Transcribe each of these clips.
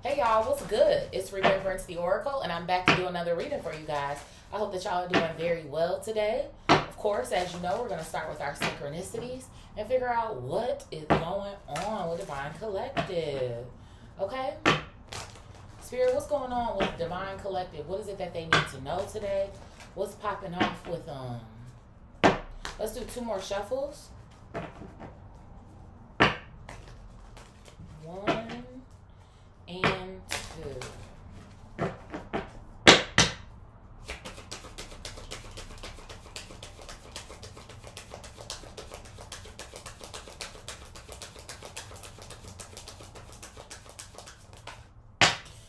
Hey y'all, what's good? It's Remembrance the Oracle, and I'm back to do another reading for you guys. I hope that y'all are doing very well today. Of course, as you know, we're going to start with our synchronicities and figure out what is going on with Divine Collective. Okay? Spirit, what's going on with Divine Collective? What is it that they need to know today? What's popping off with Let's do two more shuffles. One and two.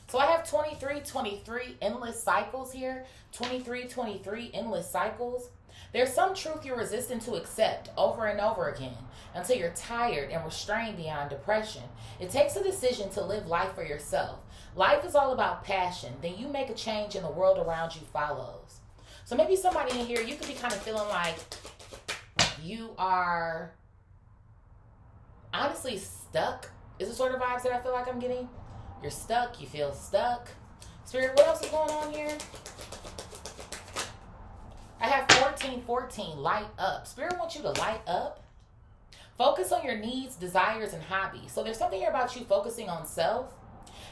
So I have 23 endless cycles here. 23 endless cycles. There's some truth you're resistant to accept over and over again until you're tired and restrained beyond depression. It takes a decision to live life for yourself. Life is all about passion. Then you make a change and the world around you follows. So maybe somebody in here, you could be kind of feeling like you are honestly stuck. Is the sort of vibes that I feel like I'm getting? You're stuck. You feel stuck. Spirit, what else is going on here? I have 14, light up. Spirit wants you to light up. Focus on your needs, desires, and hobbies. So there's something here about you focusing on self.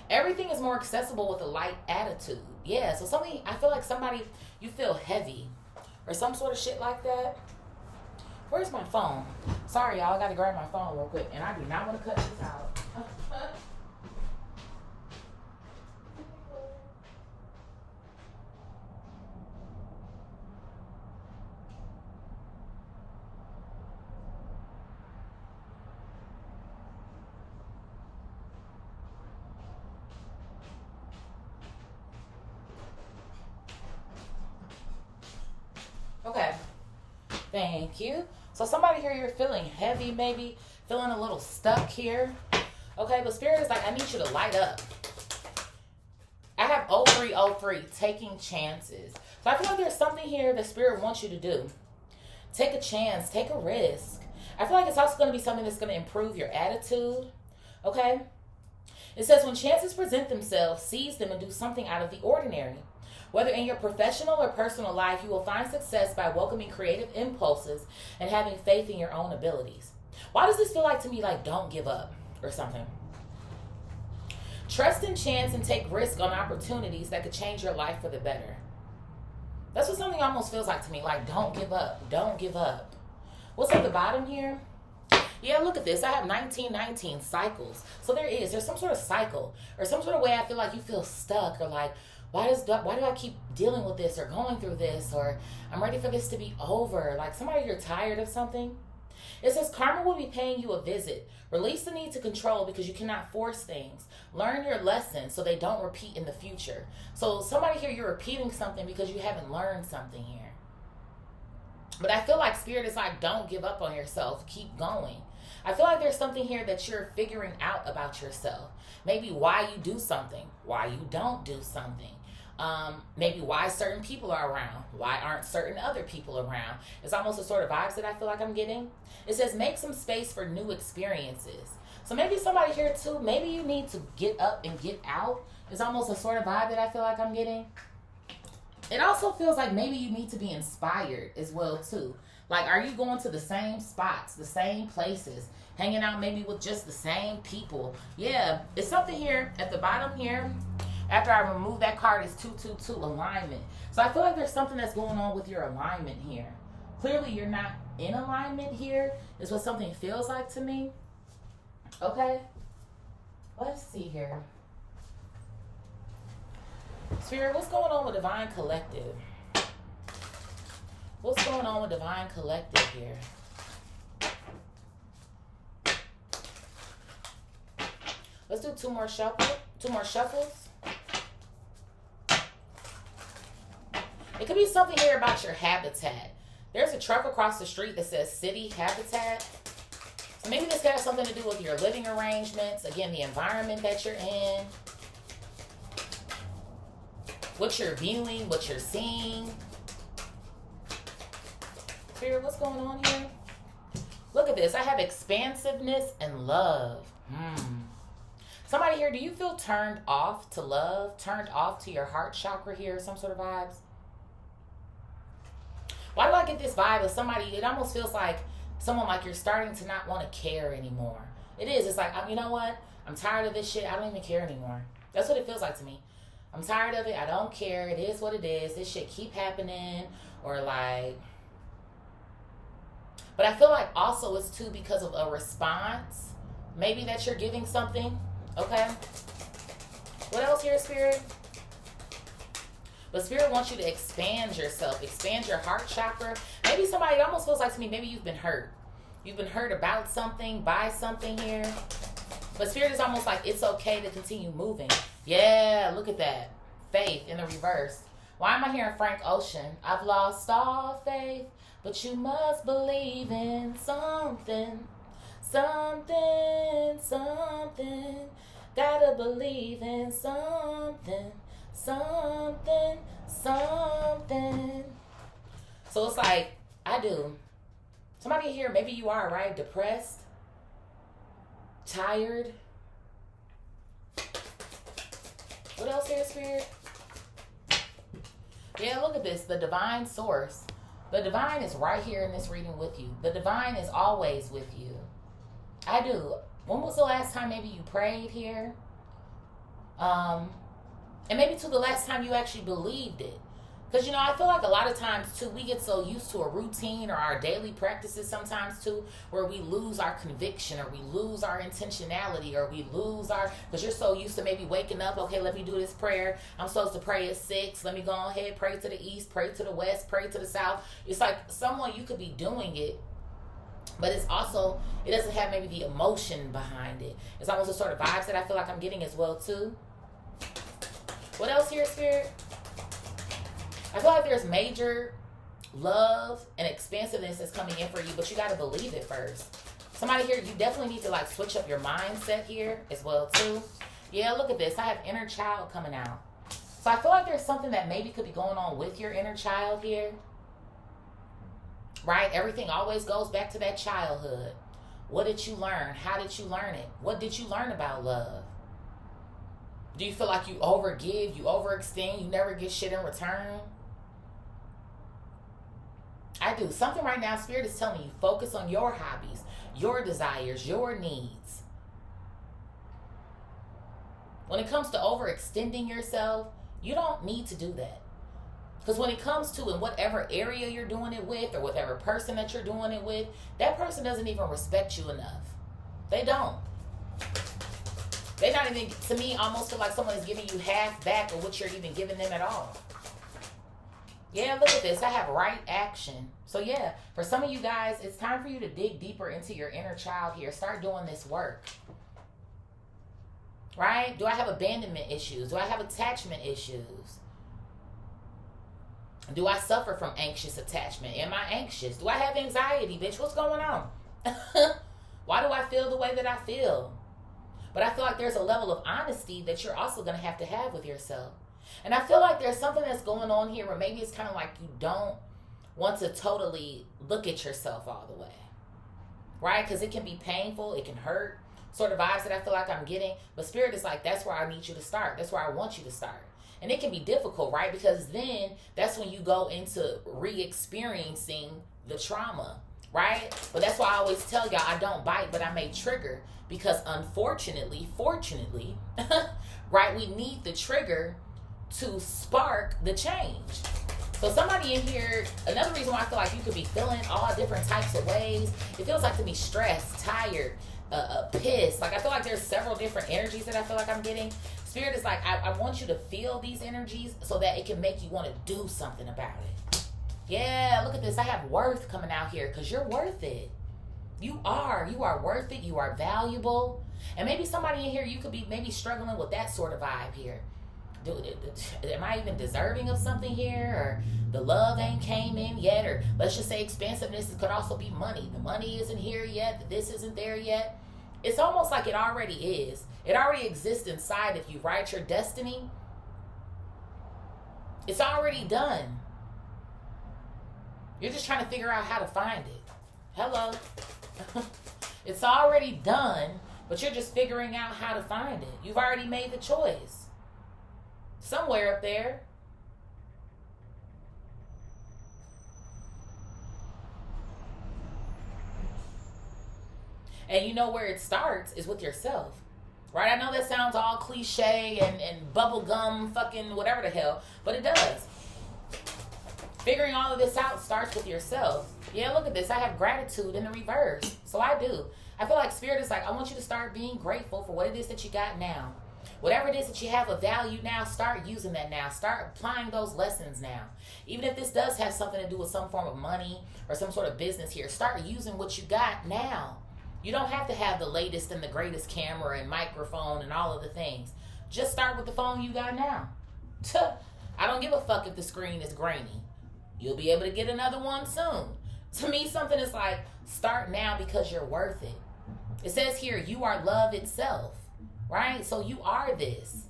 Everything is more accessible with a light attitude. Yeah, so I feel like somebody, you feel heavy or some sort of shit like that. Where's my phone? Sorry, y'all, I got to grab my phone real quick. And I do not want to cut this out. Okay, thank you. So somebody here, you're feeling heavy, maybe feeling a little stuck here. Okay, but Spirit is like, I need you to light up. I have 03, taking chances. So I feel like there's something here that Spirit wants you to do. Take a chance, take a risk. I feel like it's also going to be something that's going to improve your attitude. Okay? It says, when chances present themselves, seize them and do something out of the ordinary. Whether in your professional or personal life, you will find success by welcoming creative impulses and having faith in your own abilities. Why does this feel like to me like don't give up or something? Trust in chance and take risk on opportunities that could change your life for the better. That's what something almost feels like to me, like don't give up, don't give up. What's at the bottom here? Yeah, look at this. I have 19 cycles. So there's some sort of cycle or some sort of way I feel like you feel stuck or like, why do I keep dealing with this or going through this, or I'm ready for this to be over? Like somebody, you're tired of something. It says karma will be paying you a visit. Release the need to control because you cannot force things. Learn your lessons so they don't repeat in the future. So somebody here, you're repeating something because you haven't learned something here. But I feel like Spirit is like, don't give up on yourself. Keep going. I feel like there's something here that you're figuring out about yourself. Maybe why you do something, why you don't do something. Maybe why certain people are around. Why aren't certain other people around? It's almost the sort of vibes that I feel like I'm getting. It says make some space for new experiences. So maybe somebody here too, maybe you need to get up and get out. It's almost a sort of vibe that I feel like I'm getting. It also feels like maybe you need to be inspired as well too. Like, are you going to the same spots, the same places, hanging out maybe with just the same people? Yeah, it's something here at the bottom here. After I remove that card is 222, alignment. So I feel like there's something that's going on with your alignment here. Clearly you're not in alignment here, is what something feels like to me. Okay, let's see here. Spirit, what's going on with Divine Collective? What's going on with Divine Collective here? Let's do two more shuffles. It could be something here about your habitat. There's a truck across the street that says city habitat. So maybe this has something to do with your living arrangements. Again, the environment that you're in. What you're viewing, what you're seeing. Spirit, what's going on here? Look at this. I have expansiveness and love. Somebody here, do you feel turned off to love? Turned off to your heart chakra here? Some sort of vibes? Why do I get this vibe of somebody, it almost feels like someone like you're starting to not want to care anymore. It is. It's like, you know what? I'm tired of this shit. I don't even care anymore. That's what it feels like to me. I'm tired of it. I don't care. It is what it is. This shit keep happening. Or like... But I feel like also it's too because of a response. Maybe that you're giving something. Okay? What else here, Spirit? But Spirit wants you to expand yourself. Expand your heart chakra. Maybe somebody, it almost feels like to me, maybe you've been hurt. You've been hurt about something, by something here. But Spirit is almost like it's okay to continue moving. Yeah, look at that. Faith in the reverse. Why am I hearing Frank Ocean? I've lost all faith, but you must believe in something. Something, something. Gotta believe in something. Something, something. So it's like, I do. Somebody here, maybe you are, right? Depressed, tired. What else here, Spirit? Yeah, look at this. The divine source. The divine is right here in this reading with you. The divine is always with you. I do. When was the last time maybe you prayed here? And maybe to the last time you actually believed it. Because, you know, I feel like a lot of times, too, we get so used to a routine or our daily practices sometimes, too, where we lose our conviction or we lose our intentionality or we lose our... Because you're so used to maybe waking up, okay, let me do this prayer. I'm supposed to pray at 6. Let me go ahead, pray to the east, pray to the west, pray to the south. It's like someone, you could be doing it, but it's also, it doesn't have maybe the emotion behind it. It's almost the sort of vibes that I feel like I'm getting as well, too. What else here, Spirit? I feel like there's major love and expansiveness that's coming in for you, but you got to believe it first. Somebody here, you definitely need to like switch up your mindset here as well too. Yeah, look at this. I have inner child coming out. So I feel like there's something that maybe could be going on with your inner child here. Right? Everything always goes back to that childhood. What did you learn? How did you learn it? What did you learn about love? Do you feel like you overgive, you overextend, you never get shit in return? I do. Something right now, Spirit is telling you, focus on your hobbies, your desires, your needs. When it comes to overextending yourself, you don't need to do that. Because when it comes to in whatever area you're doing it with or whatever person that you're doing it with, that person doesn't even respect you enough. They don't. They not even, to me, almost feel like someone is giving you half back of what you're even giving them at all. Yeah, look at this. I have right action. So yeah, for some of you guys, it's time for you to dig deeper into your inner child here. Start doing this work. Right? Do I have abandonment issues? Do I have attachment issues? Do I suffer from anxious attachment? Am I anxious? Do I have anxiety, bitch? What's going on? Why do I feel the way that I feel? But I feel like there's a level of honesty that you're also going to have with yourself. And I feel like there's something that's going on here where maybe it's kind of like you don't want to totally look at yourself all the way. Right? Because it can be painful. It can hurt. Sort of vibes that I feel like I'm getting. But Spirit is like, that's where I need you to start. That's where I want you to start. And it can be difficult, right? Because then that's when you go into re-experiencing the trauma, right? But that's why I always tell y'all, I don't bite, but I may trigger. Because unfortunately, fortunately, right, we need the trigger to spark the change. So somebody in here, another reason why I feel like you could be feeling all different types of ways, it feels like to be stressed, tired, pissed. Like I feel like there's several different energies that I feel like I'm getting. Spirit is like, I want you to feel these energies so that it can make you want to do something about it. Yeah, look at this. I have worth coming out here because you're worth it. You are worth it. You are valuable. And maybe somebody in here, you could be maybe struggling with that sort of vibe here. Am I even deserving of something here? Or the love ain't came in yet? Or let's just say expansiveness could also be money. The money isn't here yet. This isn't there yet. It's almost like it already is. It already exists inside of you, right? Your destiny. It's already done. You're just trying to figure out how to find it. Hello. It's already done. But you're just figuring out how to find it. You've already made the choice. Somewhere up there. And you know where it starts is with yourself. Right? I know that sounds all cliche and bubblegum fucking whatever the hell, but it does. Figuring all of this out starts with yourself. Yeah, look at this. I have gratitude in the reverse. So I do. I feel like Spirit is like, I want you to start being grateful for what it is that you got now. Whatever it is that you have of value now, start using that now. Start applying those lessons now. Even if this does have something to do with some form of money or some sort of business here, start using what you got now. You don't have to have the latest and the greatest camera and microphone and all of the things. Just start with the phone you got now. I don't give a fuck if the screen is grainy. You'll be able to get another one soon. To me, something is like, start now because you're worth it. It says here, you are love itself, right? So you are this.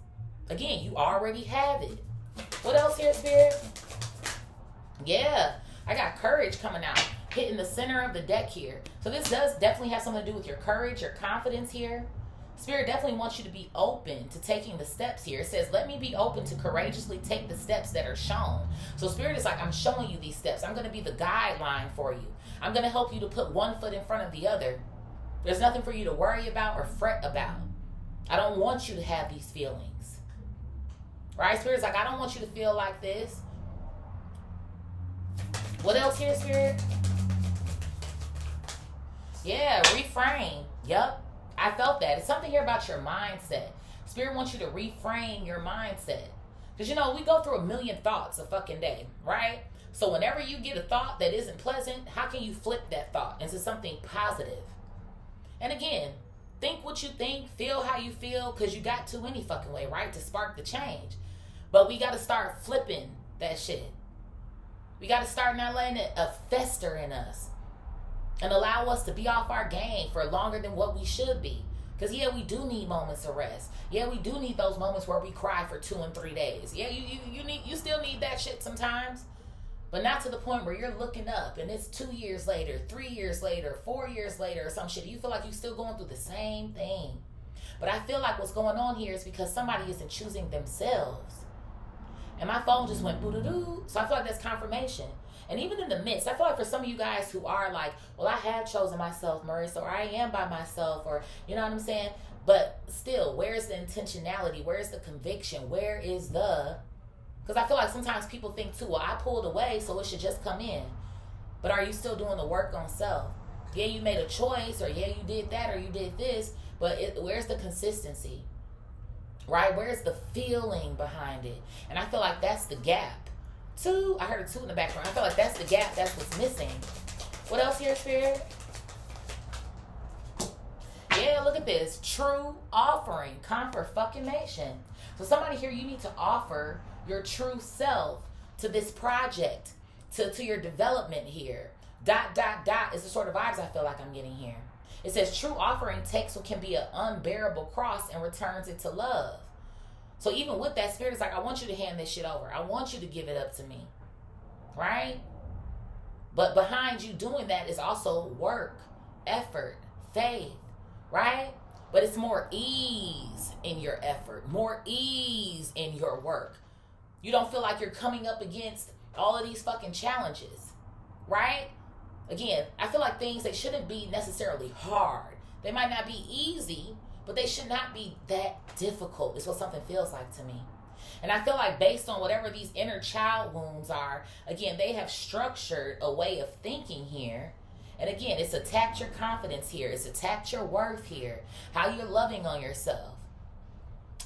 Again, you already have it. What else here, Spirit? Yeah, I got courage coming out, hitting the center of the deck here. So this does definitely have something to do with your courage, your confidence here. Spirit definitely wants you to be open to taking the steps here. It says, let me be open to courageously take the steps that are shown. So Spirit is like, I'm showing you these steps. I'm going to be the guideline for you. I'm going to help you to put one foot in front of the other. There's nothing for you to worry about or fret about. I don't want you to have these feelings. Right? Spirit's like, I don't want you to feel like this. What else here, Spirit? Yeah, reframe. Yup. I felt that. It's something here about your mindset. Spirit wants you to reframe your mindset. Because, you know, we go through a million thoughts a fucking day, right? So whenever you get a thought that isn't pleasant, how can you flip that thought into something positive? And again, think what you think, feel how you feel, because you got to any fucking way, right? To spark the change. But we got to start flipping that shit. We got to start not letting it fester in us. And allow us to be off our game for longer than what we should be. Because, yeah, we do need moments of rest. Yeah, we do need those moments where we cry for 2 and 3 days. Yeah, you still need that shit sometimes. But not to the point where you're looking up and it's 2 years later, 3 years later, 4 years later or some shit. You feel like you're still going through the same thing. But I feel like what's going on here is because somebody isn't choosing themselves. And my phone just went boo-doo-doo. So I feel like that's confirmation. And even in the midst, I feel like for some of you guys who are like, well, I have chosen myself, Marissa, or I am by myself, or you know what I'm saying? But still, where's the intentionality? Where's the conviction? Where is the... Because I feel like sometimes people think too, well, I pulled away, so it should just come in. But are you still doing the work on self? Yeah, you made a choice, or yeah, you did that, or you did this, but where's the consistency? Right? Where's the feeling behind it? And I feel like that's the gap. Two, I heard a 2 in the background. I feel like that's the gap. That's what's missing. What else here, Spirit? Yeah, look at this. True offering. Confirmation. So somebody here, you need to offer your true self to this project, to your development here. ... is the sort of vibes I feel like I'm getting here. It says true offering takes what can be an unbearable cross and returns it to love. So even with that, Spirit is like, I want you to hand this shit over. I want you to give it up to me. Right? But behind you doing that is also work, effort, faith. Right? But it's more ease in your effort. More ease in your work. You don't feel like you're coming up against all of these fucking challenges. Right? Again, I feel like things, they shouldn't be necessarily hard. They might not be easy, but they should not be that difficult, is what something feels like to me. And I feel like based on whatever these inner child wounds are, again, they have structured a way of thinking here. And again, it's attacked your confidence here. It's attacked your worth here. How you're loving on yourself.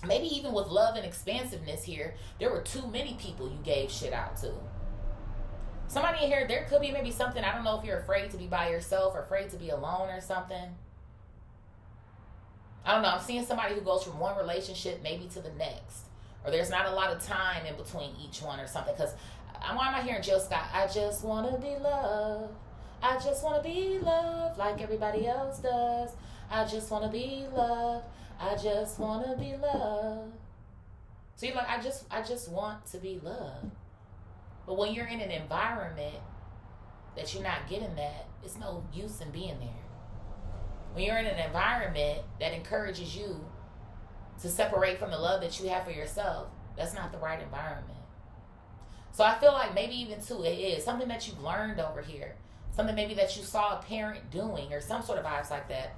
Maybe even with love and expansiveness here, there were too many people you gave shit out to. Somebody in here, there could be maybe something, I don't know if you're afraid to be by yourself or afraid to be alone or something. I don't know. I'm seeing somebody who goes from one relationship maybe to the next. Or there's not a lot of time in between each one or something. Because why am I hearing Jill Scott? I just want to be loved. I just want to be loved like everybody else does. I just want to be loved. I just want to be loved. So you're like, I just want to be loved. But when you're in an environment that you're not getting that, it's no use in being there. when you're in an environment that encourages you to separate from the love that you have for yourself, that's not the right environment. So I feel like maybe even too, it is something that you've learned over here. Something maybe that you saw a parent doing or some sort of vibes like that.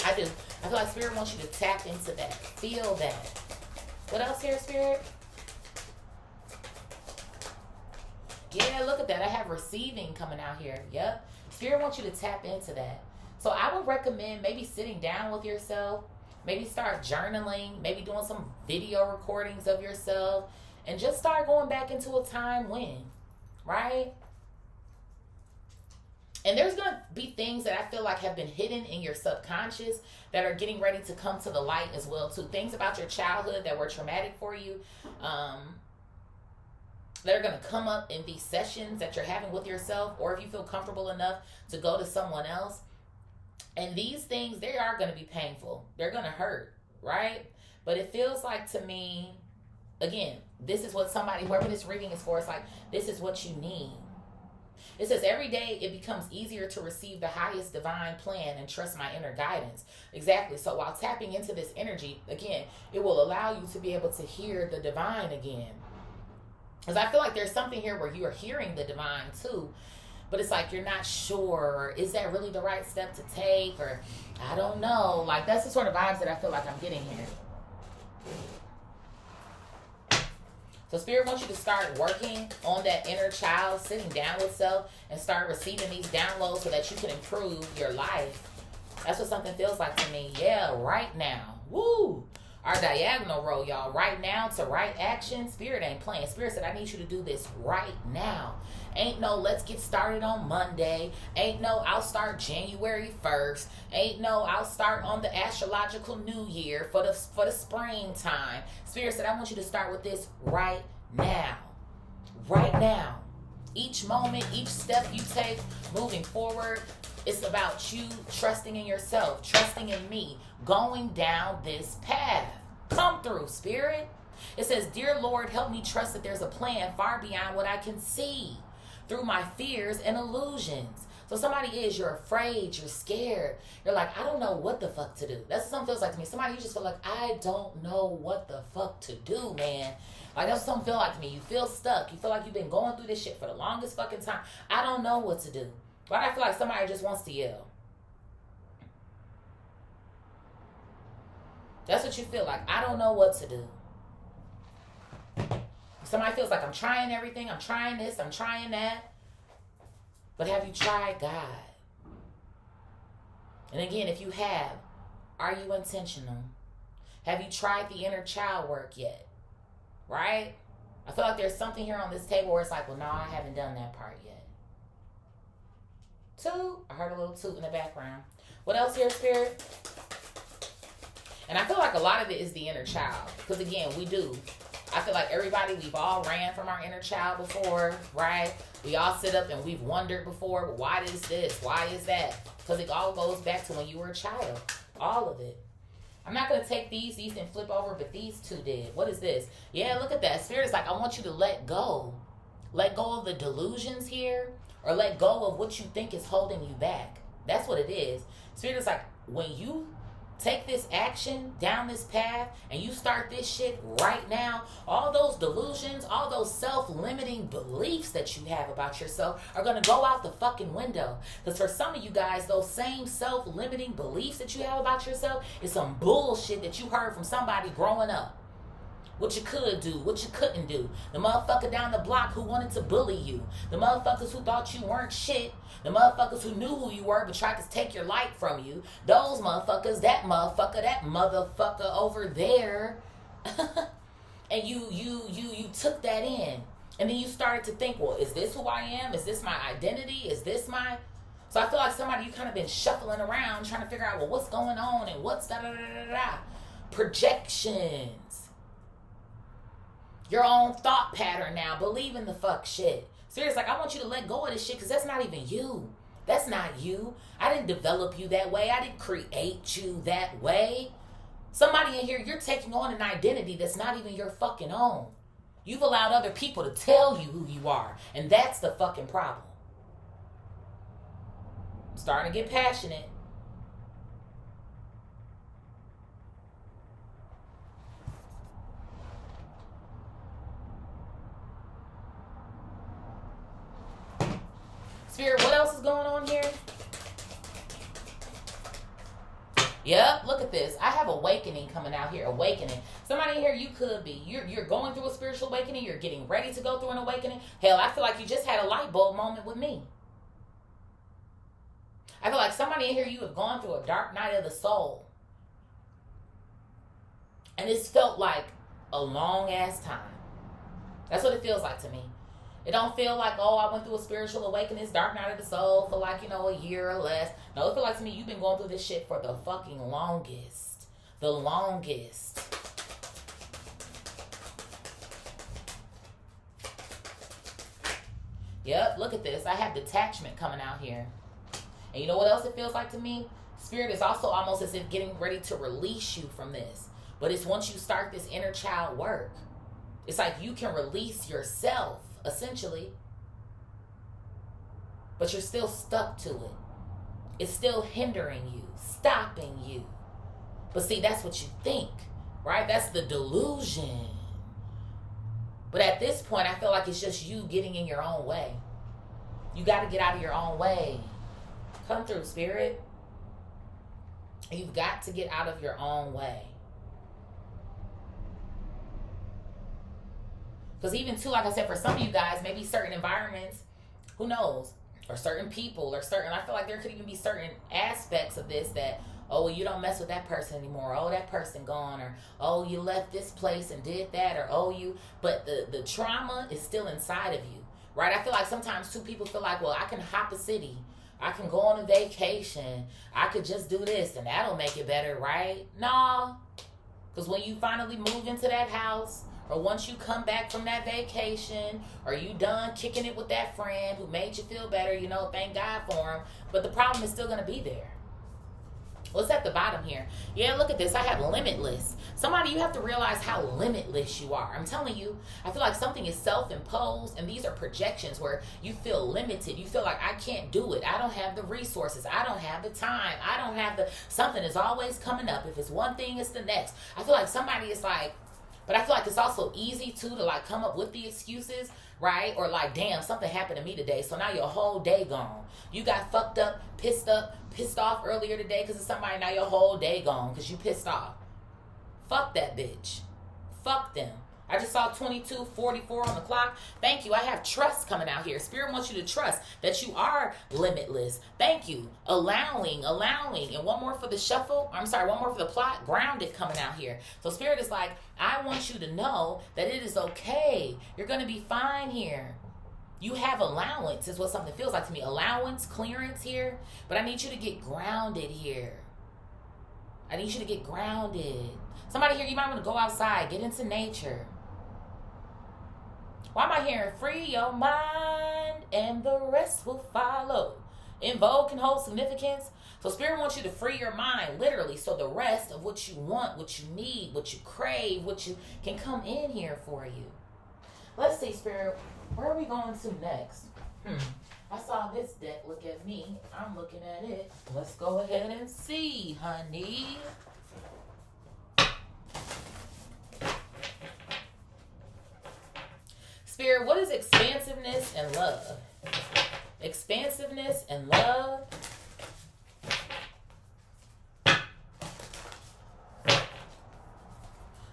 I feel like Spirit wants you to tap into that. Feel that. What else here, Spirit? Yeah, look at that. I have receiving coming out here. Yep. Spirit wants you to tap into that. So I would recommend maybe sitting down with yourself. Maybe start journaling. Maybe doing some video recordings of yourself. And just start going back into a time when. Right? And there's going to be things that I feel like have been hidden in your subconscious that are getting ready to come to the light as well, too. Things about your childhood that were traumatic for you. That are going to come up in these sessions that you're having with yourself, or if you feel comfortable enough to go to someone else. And these things, they are going to be painful. They're going to hurt, right? But it feels like to me, again, this is what somebody, whoever this reading is for, it's like, this is what you need. It says, every day it becomes easier to receive the highest divine plan and trust my inner guidance. Exactly. So while tapping into this energy, again, it will allow you to be able to hear the divine again. Because I feel like there's something here where you are hearing the divine too, but it's like you're not sure, is that really the right step to take? Or I don't know. Like, that's the sort of vibes that I feel like I'm getting here. So Spirit wants you to start working on that inner child, sitting down with self, and start receiving these downloads so that you can improve your life. That's what something feels like to me. Yeah, right now. Woo! Our diagonal roll, y'all. Right now to right action. Spirit ain't playing. Spirit said, I need you to do this right now. Ain't no, let's get started on Monday. Ain't no, I'll start January 1st. Ain't no, I'll start on the astrological new year for the springtime. Spirit said, I want you to start with this right now. Right now. Each moment, each step you take moving forward, it's about you trusting in yourself, trusting in me, going down this path. Come through, Spirit. It says, Dear Lord, help me trust that there's a plan far beyond what I can see through my fears and illusions. So somebody you're afraid, you're scared. You're like, I don't know what the fuck to do. That's what something feels like to me. Somebody, you just feel like, I don't know what the fuck to do, man. Like, that's what something feel like to me. You feel stuck. You feel like you've been going through this shit for the longest fucking time. I don't know what to do. But I feel like somebody just wants to yell. That's what you feel like. I don't know what to do. Somebody feels like I'm trying everything. I'm trying this. I'm trying that. But have you tried God? And again, if you have, are you intentional? Have you tried the inner child work yet? Right? I feel like there's something here on this table where it's like, well, no, I haven't done that part yet. Toot. I heard a little toot in the background. What else here, Spirit? And I feel like a lot of it is the inner child. Because again, we do. I feel like everybody, we've all ran from our inner child before, right? We all sit up and we've wondered before, but why is this? Why is that? Because it all goes back to when you were a child. All of it. I'm not going to take these and flip over, but these two did. What is this? Yeah, look at that. Spirit is like, I want you to let go. Let go of the delusions here, or let go of what you think is holding you back. That's what it is. Spirit is like, when you take this action down this path and you start this shit right now, all those delusions, all those self-limiting beliefs that you have about yourself are going to go out the fucking window. Because for some of you guys, those same self-limiting beliefs that you have about yourself is some bullshit that you heard from somebody growing up. What you could do, what you couldn't do. The motherfucker down the block who wanted to bully you. The motherfuckers who thought you weren't shit. The motherfuckers who knew who you were but tried to take your light from you. Those motherfuckers, that motherfucker over there. And you took that in. And then you started to think, well, is this who I am? Is this my identity? Is this my... So I feel like somebody, you kind of been shuffling around trying to figure out, well, what's going on and what's da-da-da-da-da. Projections. Your own thought pattern now. Believe in the fuck shit. Seriously, like, I want you to let go of this shit because that's not even you. That's not you. I didn't develop you that way. I didn't create you that way. Somebody in here, you're taking on an identity that's not even your fucking own. You've allowed other people to tell you who you are. And that's the fucking problem. I'm starting to get passionate. Spirit, what else is going on here? Yep, look at this. I have awakening coming out here. Awakening. Somebody here, you could be. You're going through a spiritual awakening. You're getting ready to go through an awakening. Hell, I feel like you just had a light bulb moment with me. I feel like somebody in here, you have gone through a dark night of the soul. And it's felt like a long ass time. That's what it feels like to me. It don't feel like, oh, I went through a spiritual awakening, it's dark night of the soul for like, a year or less. No, it feels like to me, you've been going through this shit for the fucking longest. The longest. Yep, look at this. I have detachment coming out here. And you know what else it feels like to me? Spirit is also almost as if getting ready to release you from this. But it's once you start this inner child work, it's like you can release yourself, essentially. But you're still stuck to it. It's still hindering you, stopping you. But see, that's what you think, right? That's the delusion. But at this point, I feel like it's just you getting in your own way. You got to get out of your own way. Come through, Spirit. You've got to get out of your own way. Because even too, like I said, for some of you guys, maybe certain environments, who knows, or certain people, or certain, I feel like there could even be certain aspects of this that, oh, well, you don't mess with that person anymore. Oh, that person gone. Or, oh, you left this place and did that. Or, oh, you, but the trauma is still inside of you, right? I feel like sometimes too, people feel like, well, I can hop a city. I can go on a vacation. I could just do this and that'll make it better, right? No. Because when you finally move into that house, or once you come back from that vacation, or you done kicking it with that friend who made you feel better, thank God for him. But the problem is still going to be there. What's at the bottom here? Yeah, look at this. I have limitless. Somebody, you have to realize how limitless you are. I'm telling you, I feel like something is self-imposed, and these are projections where you feel limited. You feel like, I can't do it. I don't have the resources. I don't have the time. I don't have something is always coming up. If it's one thing, it's the next. I feel like somebody is like, but I feel like it's also easy too to like come up with the excuses, right? Or like, damn, something happened to me today, so now your whole day gone. You got fucked up, pissed off earlier today because of somebody, now your whole day gone because you pissed off. Fuck that bitch. Fuck them. I just saw 22:44 on the clock. Thank you. I have trust coming out here. Spirit wants you to trust that you are limitless. Thank you. Allowing. And one more for the shuffle. One more for the plot. Grounded coming out here. So Spirit is like, I want you to know that it is okay. You're going to be fine here. You have allowance is what something feels like to me. Allowance, clearance here. But I need you to get grounded here. I need you to get grounded. Somebody here, you might want to go outside. Get into nature. Why am I hearing free your mind and the rest will follow? Invoke and hold significance. So Spirit wants you to free your mind, literally, so the rest of what you want, what you need, what you crave, what you can come in here for you. Let's see, Spirit, where are we going to next? I saw this deck look at me. I'm looking at it. Let's go ahead and see, honey. Spirit, what is expansiveness and love? Expansiveness and love.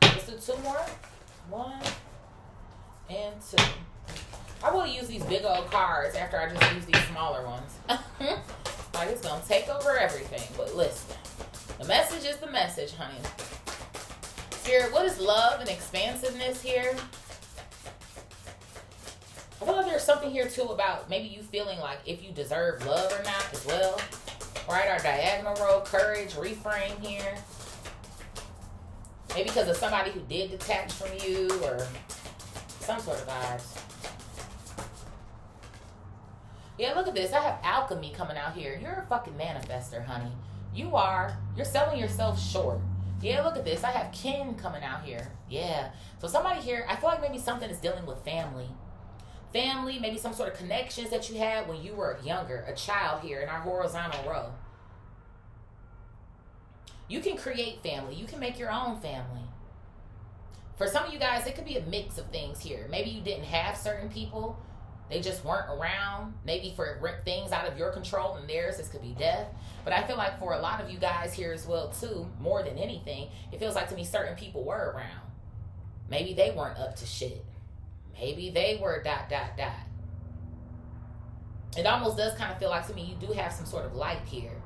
Let's do two more. 1 and 2. I will use these big old cards after I just use these smaller ones. Like it's going to take over everything. But listen, the message is the message, honey. Spirit, what is love and expansiveness here? I feel like there's something here too about maybe you feeling like if you deserve love or not as well. Right? Our diagonal row, courage, reframe here. Maybe because of somebody who did detach from you or some sort of vibes. Yeah, look at this. I have alchemy coming out here. You're a fucking manifester, honey. You are. You're selling yourself short. Yeah, look at this. I have kin coming out here. Yeah. So somebody here, I feel like maybe something is dealing with family. Family, maybe some sort of connections that you had when you were younger, a child here in our horizontal row. You can create family. You can make your own family. For some of you guys, it could be a mix of things here. Maybe you didn't have certain people They just weren't around, maybe for things out of your control and theirs. This could be death. But I feel like for a lot of you guys here as well too, more than anything, it feels like to me certain people were around. Maybe they weren't up to shit. Maybe they were ... It almost does kind of feel like to me you do have some sort of light here.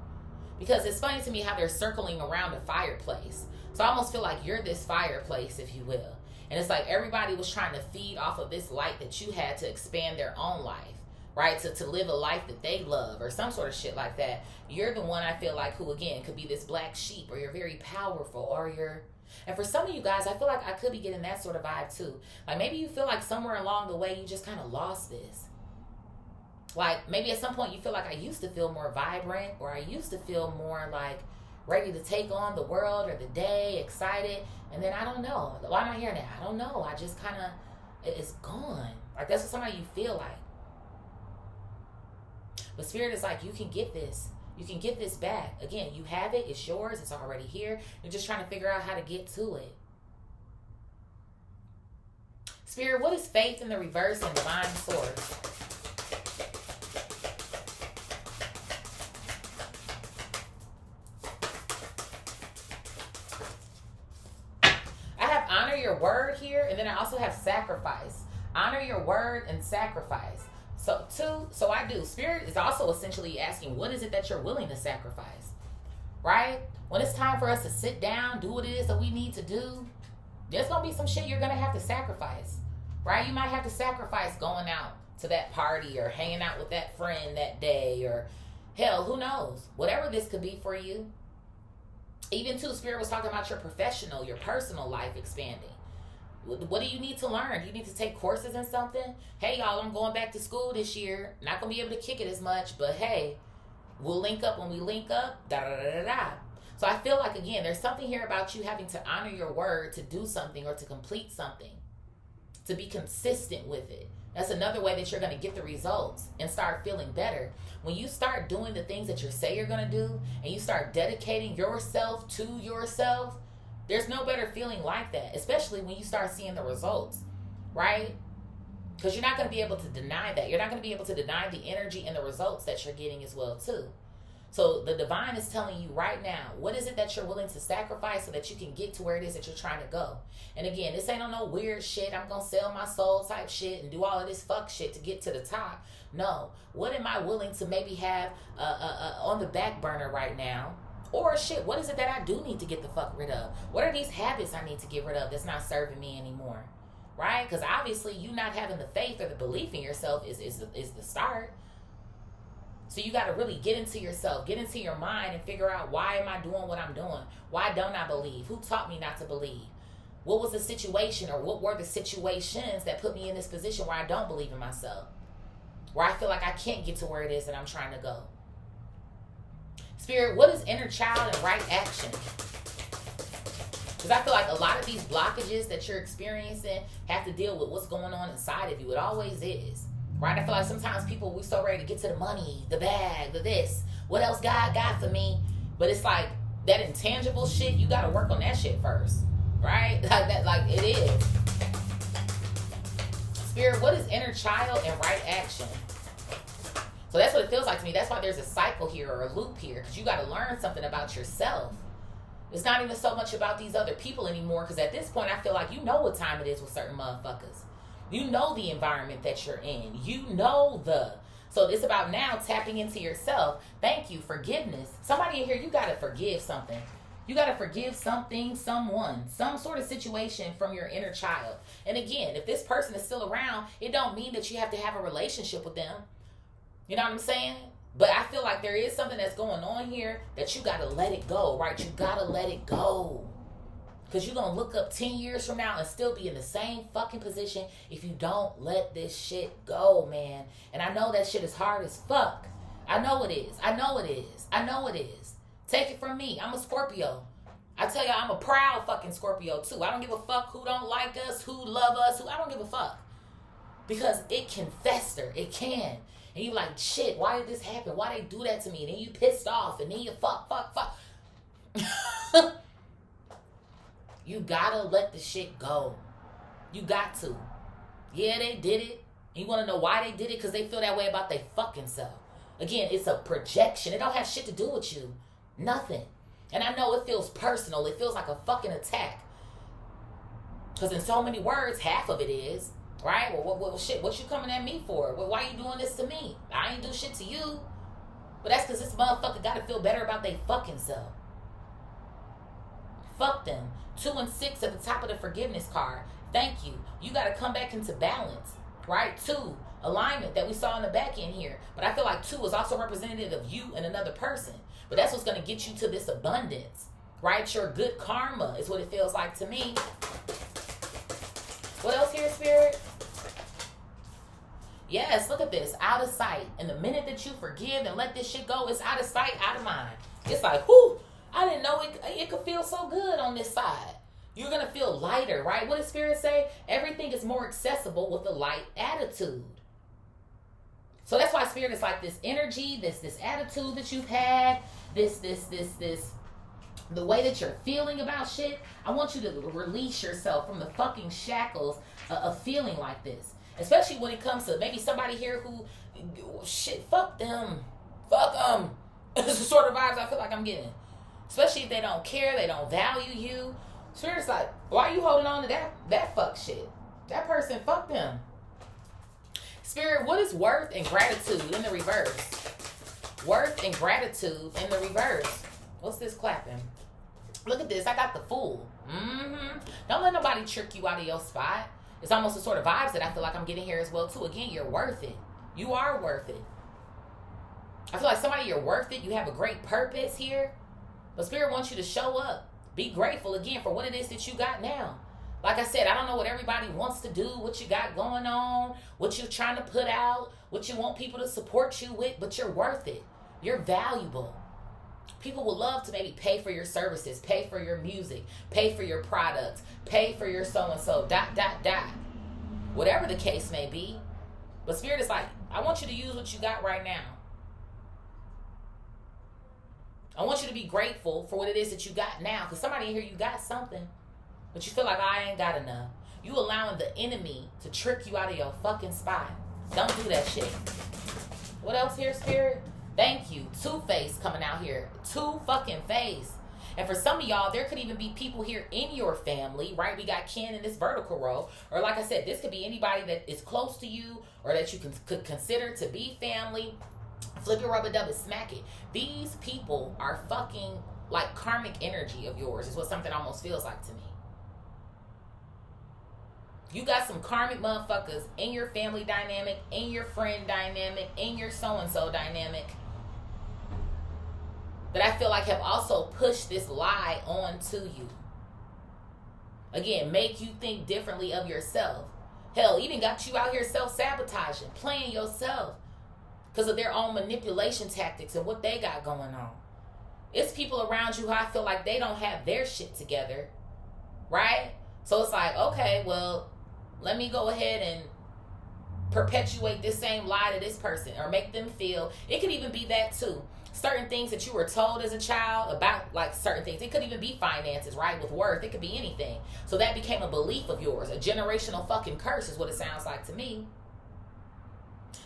Because it's funny to me how they're circling around a fireplace. So I almost feel like you're this fireplace, if you will. And it's like everybody was trying to feed off of this light that you had to expand their own life, right? To live a life that they love or some sort of shit like that. You're the one I feel like who, again, could be this black sheep, or you're very powerful, or you're... And for some of you guys, I feel like I could be getting that sort of vibe too. Like maybe you feel like somewhere along the way you just kind of lost this. Like maybe at some point you feel like I used to feel more vibrant, or I used to feel more like ready to take on the world or the day, excited. And then I don't know. Why am I hearing that? I don't know. I just kind of, it's gone. Like that's what somebody you feel like. But Spirit is like, you can get this. You can get this back. Again, you have it. It's yours. It's already here. You're just trying to figure out how to get to it. Spirit, what is faith in the reverse and divine source? Honor your word here, and then I also have sacrifice. Honor your word and sacrifice. So I do. Spirit is also essentially asking, what is it that you're willing to sacrifice? Right? When it's time for us to sit down, do what it is that we need to do, there's going to be some shit you're going to have to sacrifice. Right? You might have to sacrifice going out to that party or hanging out with that friend that day, or hell, who knows? Whatever this could be for you. Even too, Spirit was talking about your professional, your personal life expanding. What do you need to learn? Do you need to take courses in something? Hey, y'all, I'm going back to school this year. Not going to be able to kick it as much, but hey, we'll link up when we link up. So I feel like, again, there's something here about you having to honor your word to do something or to complete something, to be consistent with it. That's another way that you're going to get the results and start feeling better. When you start doing the things that you say you're going to do, and you start dedicating yourself to yourself, there's no better feeling like that, especially when you start seeing the results, right? Because you're not going to be able to deny that. You're not going to be able to deny the energy and the results that you're getting as well, too. So the divine is telling you right now, what is it that you're willing to sacrifice so that you can get to where it is that you're trying to go? And again, this ain't on no weird shit, I'm going to sell my soul type shit and do all of this fuck shit to get to the top. No. What am I willing to maybe have on the back burner right now? Or shit, what is it that I do need to get the fuck rid of? What are these habits I need to get rid of that's not serving me anymore? Right? Because obviously you not having the faith or the belief in yourself is the start. So you got to really get into yourself, get into your mind and figure out, why am I doing what I'm doing? Why don't I believe? Who taught me not to believe? What was the situation, or what were the situations that put me in this position where I don't believe in myself? Where I feel like I can't get to where it is that I'm trying to go? Spirit, what is inner child and right action? Because I feel like a lot of these blockages that you're experiencing have to deal with what's going on inside of you. It always is. Right? I feel like sometimes people, we so ready to get to the money, the bag, the this. What else God got for me? But it's like that intangible shit, you got to work on that shit first. Right? Like that, like it is. Spirit, what is inner child and right action? So that's what it feels like to me. That's why there's a cycle here, or a loop here, because you got to learn something about yourself. It's not even so much about these other people anymore, because at this point I feel like you know what time it is with certain motherfuckers. You know the environment that you're in. You know so it's about now tapping into yourself. Thank you, forgiveness. Somebody in here, you got to forgive something. You got to forgive something, someone, some sort of situation from your inner child. And again, if this person is still around, it don't mean that you have to have a relationship with them. You know what I'm saying? But I feel like there is something that's going on here that you got to let it go, right? You got to let it go. Because you're going to look up 10 years from now and still be in the same fucking position if you don't let this shit go, man. And I know that shit is hard as fuck. I know it is. I know it is. I know it is. Take it from me. I'm a Scorpio. I tell you, I'm a proud fucking Scorpio too. I don't give a fuck who don't like us, who love us, I don't give a fuck. Because it can fester. It can. And you like, shit, why did this happen? Why they do that to me? And then you pissed off. And then you fuck. You gotta let the shit go. You got to. Yeah, they did it. And you want to know why they did it? Because they feel that way about their fucking self. Again, it's a projection. It don't have shit to do with you. Nothing. And I know it feels personal. It feels like a fucking attack. Because in so many words, half of it is, right? Well, shit, what you coming at me for? Well, why you doing this to me? I ain't do shit to you. But that's because this motherfucker got to feel better about their fucking self. Fuck them. 2 and 6 at the top of the forgiveness card. Thank you. You got to come back into balance, right? 2, alignment that we saw in the back end here. But I feel like 2 is also representative of you and another person. But that's what's going to get you to this abundance, right? Your good karma is what it feels like to me. What else here, Spirit? Yes, look at this. Out of sight. And the minute that you forgive and let this shit go, it's out of sight, out of mind. It's like, whoo, I didn't know it could feel so good on this side. You're going to feel lighter, right? What does Spirit say? Everything is more accessible with a light attitude. So that's why Spirit is like this energy, this attitude that you've had, this, the way that you're feeling about shit. I want you to release yourself from the fucking shackles of feeling like this. Especially when it comes to maybe somebody here who, shit, fuck them. Fuck them. It's the sort of vibes I feel like I'm getting. Especially if they don't care, they don't value you. Spirit's like, why are you holding on to that fuck shit? That person, fuck them. Spirit, what is worth and gratitude in the reverse? Worth and gratitude in the reverse. What's this clapping? Look at this. I got the Fool. Don't let nobody trick you out of your spot. It's almost the sort of vibes that I feel like I'm getting here as well, too. Again, you're worth it. You are worth it. I feel like somebody, you're worth it. You have a great purpose here. But Spirit wants you to show up. Be grateful, again, for what it is that you got now. Like I said, I don't know what everybody wants to do, what you got going on, what you're trying to put out, what you want people to support you with, but you're worth it. You're valuable. People would love to maybe pay for your services, pay for your music, pay for your products, pay for your so-and-so, ... Whatever the case may be. But Spirit is like, I want you to use what you got right now. I want you to be grateful for what it is that you got now. Because somebody in here, you got something, but you feel like, I ain't got enough. You allowing the enemy to trick you out of your fucking spot. Don't do that shit. What else here, Spirit? Thank you. 2-Face coming out here. 2 fucking face. And for some of y'all, there could even be people here in your family, right? We got kin in this vertical row. Or like I said, this could be anybody that is close to you or that you could consider to be family. Flip it, rub it, dub it, smack it. These people are fucking like karmic energy of yours is what something almost feels like to me. You got some karmic motherfuckers in your family dynamic, in your friend dynamic, in your so-and-so dynamic that I feel like have also pushed this lie onto you. Again, make you think differently of yourself. Hell, even got you out here self-sabotaging, playing yourself because of their own manipulation tactics and what they got going on. It's people around you who I feel like they don't have their shit together, right? So it's like, okay, well, let me go ahead and perpetuate this same lie to this person or make them feel. It could even be that too. Certain things that you were told as a child about, like certain things. It could even be finances, right? With worth. It could be anything. So that became a belief of yours. A generational fucking curse is what it sounds like to me.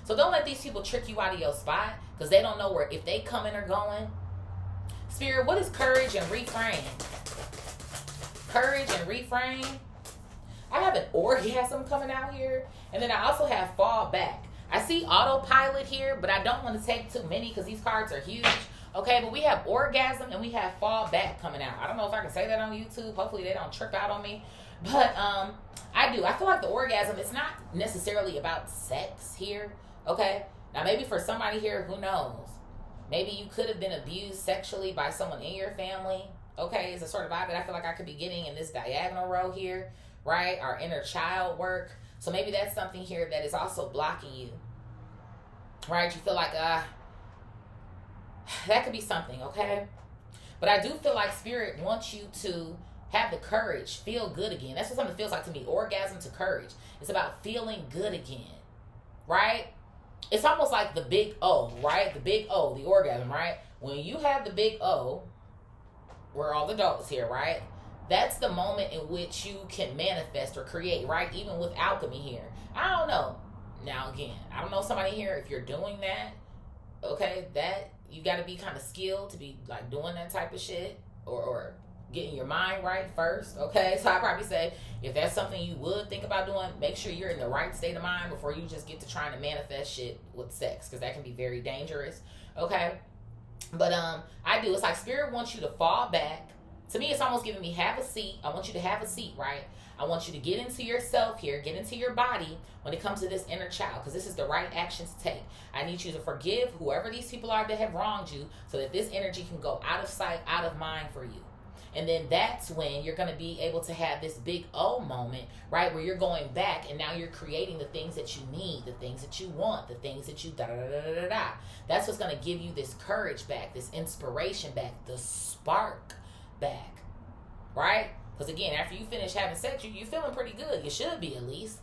So don't let these people trick you out of your spot because they don't know where, if they coming or going. Spirit, what is courage and reframe? Courage and reframe. I have an orgasm coming out here. And then I also have fall back. I see autopilot here, but I don't want to take too many because these cards are huge. Okay, but we have orgasm and we have fall back coming out. I don't know if I can say that on YouTube. Hopefully they don't trip out on me. But I do. I feel like the orgasm, it's not necessarily about sex here. Okay? Now maybe for somebody here, who knows? Maybe you could have been abused sexually by someone in your family. Okay, it's a sort of vibe that I feel like I could be getting in this diagonal row here. Right? Our inner child work. So maybe that's something here that is also blocking you. Right? You feel like, that could be something, okay? But I do feel like Spirit wants you to have the courage, feel good again. That's what something feels like to me. Orgasm to courage. It's about feeling good again. Right? It's almost like the big O, right? The big O, the orgasm, right? When you have the big O, we're all adults here, right? That's the moment in which you can manifest or create, right? Even with alchemy here. I don't know. Now, again, I don't know somebody here, if you're doing that, okay, that you got to be kind of skilled to be like doing that type of shit, or getting your mind right first, okay? So I probably say, if that's something you would think about doing, make sure you're in the right state of mind before you just get to trying to manifest shit with sex, because that can be very dangerous, okay? But I do, it's like Spirit wants you to fall back. To me, it's almost giving me have a seat. I want you to have a seat, right? I want you to get into yourself here, get into your body when it comes to this inner child, because this is the right action to take. I need you to forgive whoever these people are that have wronged you, so that this energy can go out of sight, out of mind for you. And then that's when you're going to be able to have this big O moment, right? Where you're going back and now you're creating the things that you need, the things that you want, the things that you da-da-da-da-da-da. That's what's going to give you this courage back, this inspiration back, the spark back, right? Because again, after you finish having sex, you're feeling pretty good. You should be, at least.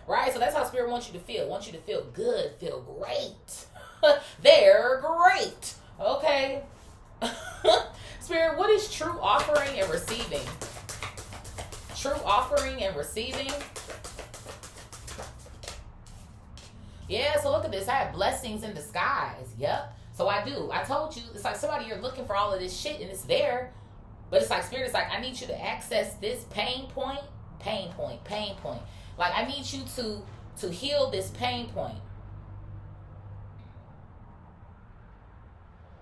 Right? So that's how Spirit wants you to feel. Wants you to feel good, feel great. They're great. Okay? Spirit, what is true offering and receiving? True offering and receiving. Yeah, so look at this. I have blessings in disguise. Yep. So I do. I told you, it's like somebody, you're looking for all of this shit and it's there. But it's like Spirit is like, I need you to access this pain point. Like, I need you to heal this pain point.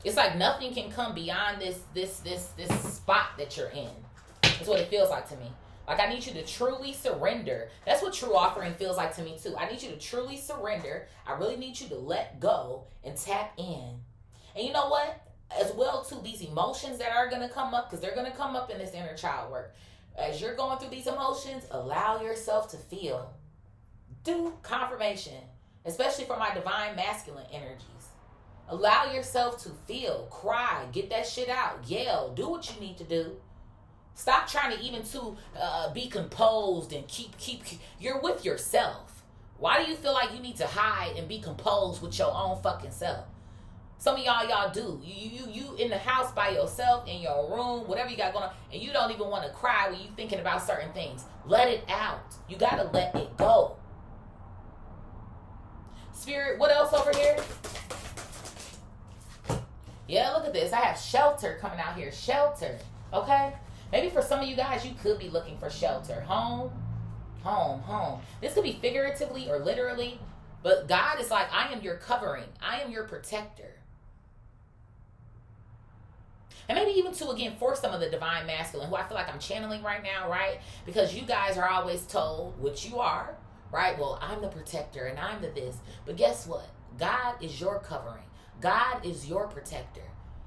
It's like nothing can come beyond this spot that you're in. That's what it feels like to me. Like, I need you to truly surrender. That's what true offering feels like to me too. I need you to truly surrender. I really need you to let go and tap in. And you know what? As well too, these emotions that are going to come up, because they're going to come up in this inner child work. As you're going through these emotions, allow yourself to feel. Do confirmation, especially for my divine masculine energies. Allow yourself to feel, cry, get that shit out, yell, do what you need to do. Stop trying to even be composed and keep. You're with yourself. Why do you feel like you need to hide and be composed with your own fucking self? Some of y'all do. You in the house by yourself, in your room, whatever you got going on, and you don't even want to cry when you thinking about certain things. Let it out. You got to let it go. Spirit, what else over here? Yeah, look at this. I have shelter coming out here. Shelter. Okay? Maybe for some of you guys, you could be looking for shelter. Home. This could be figuratively or literally. But God is like, I am your covering. I am your protector. And maybe even to, again, for some of the divine masculine, who I feel like I'm channeling right now, right? Because you guys are always told, which you are, right? Well, I'm the protector and I'm the this. But guess what? God is your covering. God is your protector.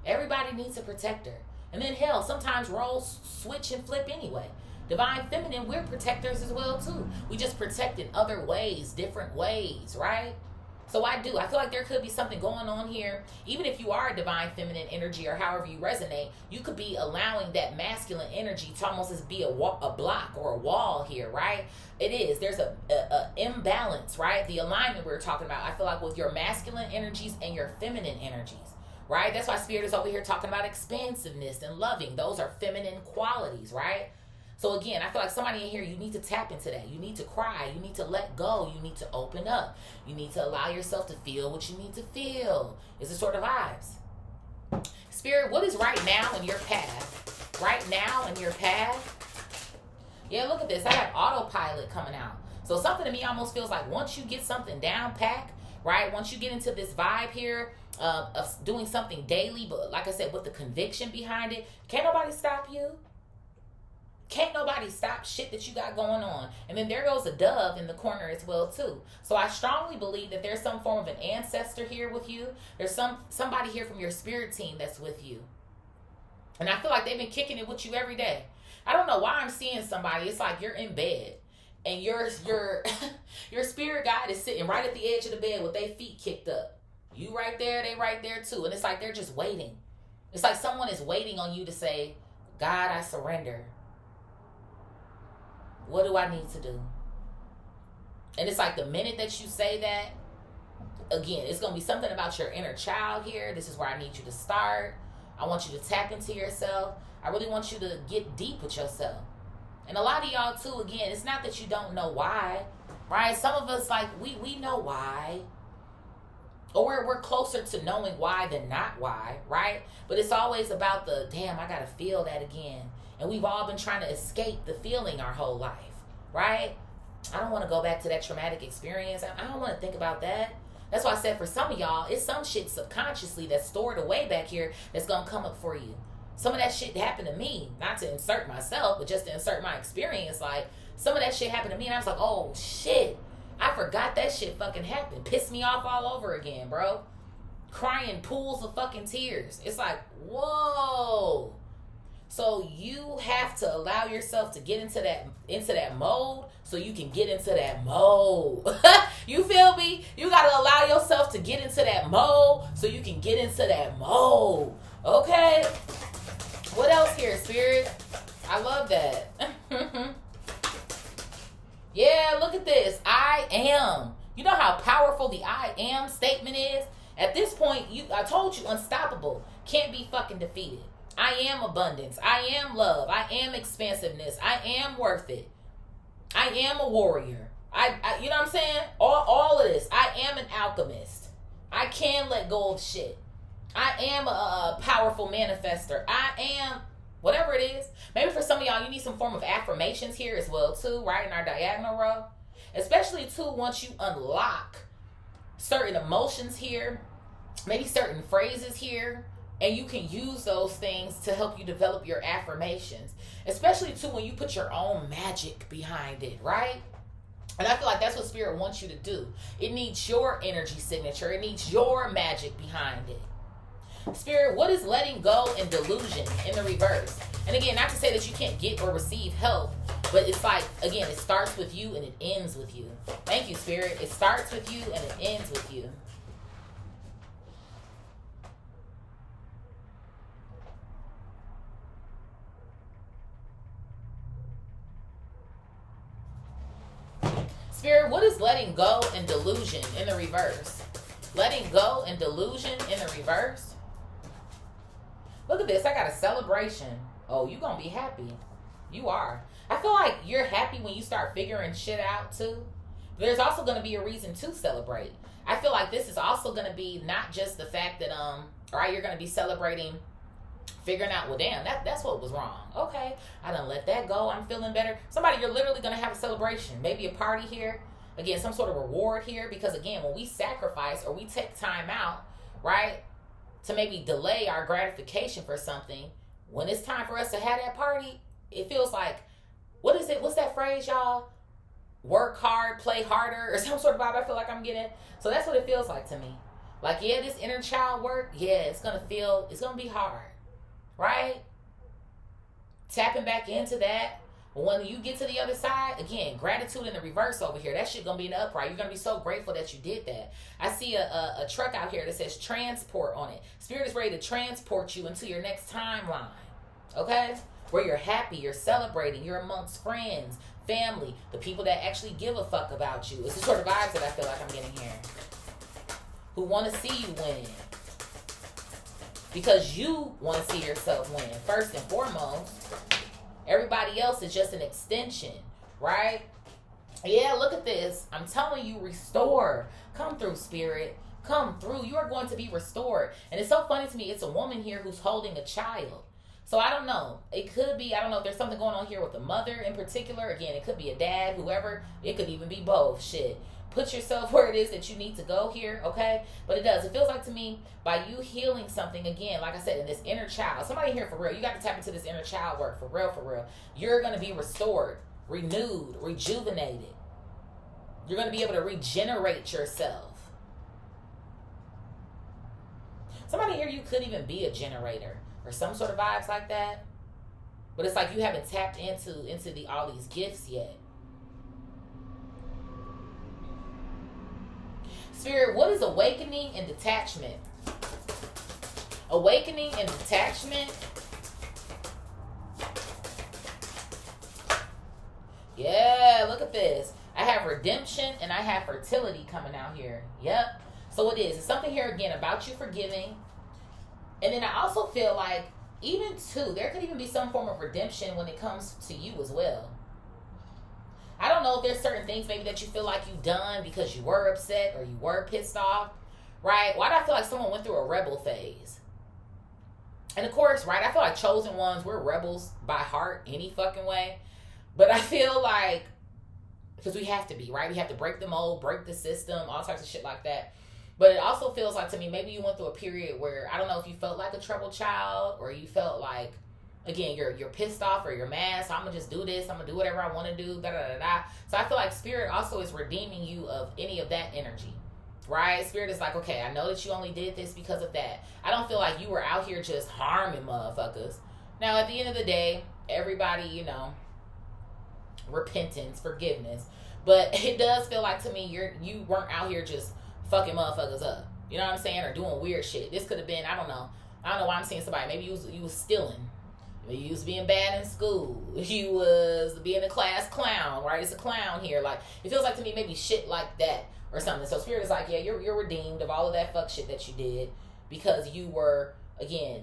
Everybody needs a protector. And then hell, sometimes roles switch and flip anyway. Divine feminine, we're protectors as well too. We just protect in other ways, different ways, right? So I do. I feel like there could be something going on here. Even if you are a divine feminine energy or however you resonate, you could be allowing that masculine energy to almost as be a block or a wall here, right? It is. There's a imbalance, right? The alignment we were talking about, I feel like with your masculine energies and your feminine energies, right? That's why Spirit is over here talking about expansiveness and loving. Those are feminine qualities, right? So again, I feel like somebody in here, you need to tap into that. You need to cry. You need to let go. You need to open up. You need to allow yourself to feel what you need to feel. It's the sort of vibes. Spirit, what is right now in your path? Right now in your path? Yeah, look at this. I have autopilot coming out. So something to me almost feels like once you get something down pack, right? Once you get into this vibe here of doing something daily, but like I said, with the conviction behind it, can't nobody stop you. Can't nobody stop shit that you got going on. And then there goes a dove in the corner as well too. So I strongly believe that there's some form of an ancestor here with you. There's somebody here from your spirit team that's with you. And I feel like they've been kicking it with you every day. I don't know why I'm seeing somebody. It's like you're in bed and your spirit guide is sitting right at the edge of the bed with their feet kicked up. You right there, they right there too. And it's like they're just waiting. It's like someone is waiting on you to say, God, I surrender. What do I need to do? And it's like the minute that you say that, again, it's going to be something about your inner child here. This is where I need you to start. I want you to tap into yourself. I really want you to get deep with yourself. And a lot of y'all too, again, it's not that you don't know why. right? Some of us, like, we know why. Or we're closer to knowing why than not why, right? But it's always about the, damn, I gotta feel that again. And we've all been trying to escape the feeling our whole life, right? I don't want to go back to that traumatic experience. I don't want to think about that. That's why I said for some of y'all, it's some shit subconsciously that's stored away back here that's gonna come up for you. Some of that shit happened to me, not to insert myself, but just to insert my experience. Like, some of that shit happened to me and I was like, oh shit, I forgot that shit fucking happened. Pissed me off all over again, bro. Crying pools of fucking tears. It's like, whoa. So you have to allow yourself to get into that mode so you can get into that mode. You feel me? You got to allow yourself to get into that mode so you can get into that mode. Okay? What else here, Spirit? I love that. Yeah, look at this. I am. You know how powerful the I am statement is? At this point, I told you, unstoppable. Can't be fucking defeated. I am abundance. I am love. I am expansiveness. I am worth it. I am a warrior. I you know what I'm saying? All of this. I am an alchemist. I can let go of shit. I am a powerful manifester. I am whatever it is. Maybe for some of y'all, you need some form of affirmations here as well too, right? In our diagonal row. Especially too, once you unlock certain emotions here, maybe certain phrases here, and you can use those things to help you develop your affirmations. Especially too when you put your own magic behind it, right? And I feel like that's what Spirit wants you to do. It needs your energy signature. It needs your magic behind it. Spirit, what is letting go and delusion in the reverse? And again, not to say that you can't get or receive help, but it's like, again, it starts with you and it ends with you. Thank you, Spirit. It starts with you and it ends with you. Spirit, what is letting go and delusion in the reverse? Letting go and delusion in the reverse? Look at this. I got a celebration. Oh, you gonna be happy. You are. I feel like you're happy when you start figuring shit out too. There's also gonna be a reason to celebrate. I feel like this is also gonna be not just the fact that right, you're gonna be celebrating figuring out, well, damn, that's what was wrong. Okay, I done let that go. I'm feeling better. Somebody, you're literally gonna have a celebration, maybe a party here. Again, some sort of reward here, because again, when we sacrifice or we take time out, right, to maybe delay our gratification for something, when it's time for us to have that party, it feels like, what is it? What's that phrase, y'all? Work hard, play harder, or some sort of vibe I feel like I'm getting. So that's what it feels like to me. Like, yeah, this inner child work, yeah, it's gonna be hard, right? Tapping back into that. When you get to the other side, again, gratitude in the reverse over here. That shit gonna be in the upright. You're gonna be so grateful that you did that. I see a truck out here that says transport on it. Spirit is ready to transport you into your next timeline. Okay? Where you're happy, you're celebrating, you're amongst friends, family, the people that actually give a fuck about you. It's the sort of vibes that I feel like I'm getting here. Who want to see you win. Because you want to see yourself win, first and foremost. Everybody else is just an extension, right? Yeah, look at this. I'm telling you, restore. Come through, Spirit. Come through. You are going to be restored. And it's so funny to me. It's a woman here who's holding a child. So I don't know. It could be, I don't know if there's something going on here with the mother in particular. Again, it could be a dad, whoever. It could even be both. Shit. Put yourself where it is that you need to go here, okay? But it does. It feels like to me, by you healing something, again, like I said, in this inner child. Somebody here for real, you got to tap into this inner child work, for real, for real. You're going to be restored, renewed, rejuvenated. You're going to be able to regenerate yourself. Somebody here, you could even be a generator or some sort of vibes like that. But it's like you haven't tapped into all these gifts yet. Spirit, what is awakening and detachment? Awakening and detachment. Yeah, look at this. I have redemption and I have fertility coming out here. Yep. So it is. It's something here again about you forgiving. And then I also feel like even too, there could even be some form of redemption when it comes to you as well. I don't know if there's certain things maybe that you feel like you've done because you were upset or you were pissed off, right? Why do I feel like someone went through a rebel phase? And of course, right, I feel like chosen ones, we're rebels by heart any fucking way. But I feel like, because we have to be, right? We have to break the mold, break the system, all types of shit like that. But it also feels like to me, maybe you went through a period where, I don't know if you felt like a troubled child or you felt like, again, you're pissed off or you're mad, so I'm going to just do this. I'm going to do whatever I want to do, da-da-da-da. So I feel like Spirit also is redeeming you of any of that energy, right? Spirit is like, okay, I know that you only did this because of that. I don't feel like you were out here just harming motherfuckers. Now, at the end of the day, everybody, you know, repentance, forgiveness. But it does feel like to me, you weren't out here just fucking motherfuckers up. You know what I'm saying? Or doing weird shit. This could have been, I don't know why I'm seeing somebody. Maybe you was stealing. You was being bad in school. You was being a class clown, right? It's a clown here. Like, it feels like to me maybe shit like that or something. So Spirit is like, yeah, you're redeemed of all of that fuck shit that you did because you were, again,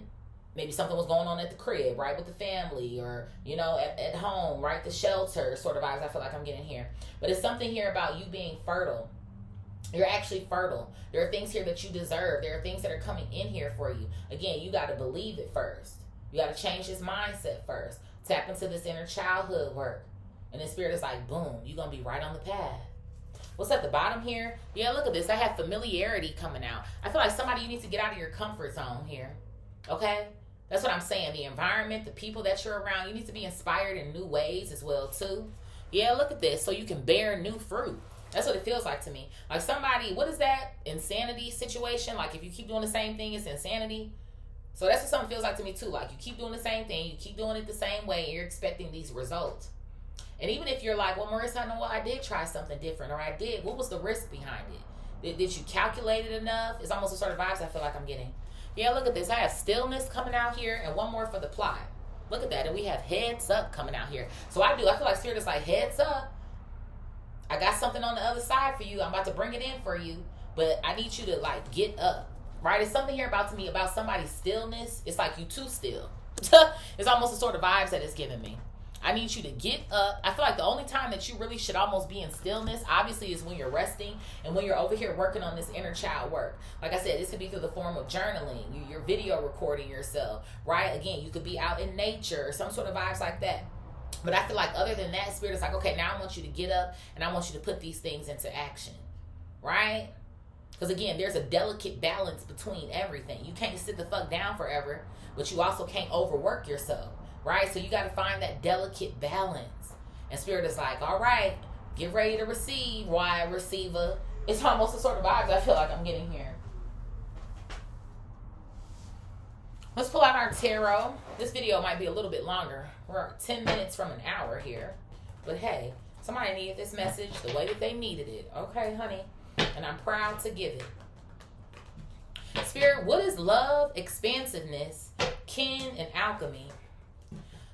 maybe something was going on at the crib, right? With the family or, you know, at home, right? The shelter sort of vibes I feel like I'm getting here. But it's something here about you being fertile. You're actually fertile. There are things here that you deserve. There are things that are coming in here for you. Again, you got to believe it first. You got to change this mindset first. Tap into this inner childhood work. And the Spirit is like, boom, you're going to be right on the path. What's at the bottom here? Yeah, look at this. I have familiarity coming out. I feel like somebody, you need to get out of your comfort zone here. Okay? That's what I'm saying. The environment, the people that you're around, you need to be inspired in new ways as well, too. Yeah, look at this. So you can bear new fruit. That's what it feels like to me. Like somebody, what is that? Insanity situation? Like if you keep doing the same thing, it's insanity. So that's what something feels like to me too. Like you keep doing the same thing, you keep doing it the same way, and you're expecting these results. And even if you're like, well, Marissa, I know what, I did try something different, or I did. What was the risk behind it? Did you calculate it enough? It's almost the sort of vibes I feel like I'm getting. Yeah, look at this. I have stillness coming out here, and one more for the plot. Look at that. And we have heads up coming out here. So I feel like Spirit is like, heads up. I got something on the other side for you. I'm about to bring it in for you. But I need you to like get up. Right? It's something here about somebody's stillness. It's like you too still. It's almost the sort of vibes that it's giving me. I need you to get up. I feel like the only time that you really should almost be in stillness, obviously, is when you're resting and when you're over here working on this inner child work. Like I said, this could be through the form of journaling. You're video recording yourself, right? Again, you could be out in nature or some sort of vibes like that. But I feel like other than that, Spirit is like, okay, now I want you to get up and I want you to put these things into action, right? Because again, there's a delicate balance between everything. You can't sit the fuck down forever, but you also can't overwork yourself, right? So you got to find that delicate balance. And Spirit is like, all right, get ready to receive, wide receiver. It's almost the sort of vibes I feel like I'm getting here. Let's pull out our tarot. This video might be a little bit longer. We're 10 minutes from an hour here. But hey, somebody needed this message the way that they needed it. Okay, honey. And I'm proud to give it. Spirit, what is love, expansiveness, kin, and alchemy?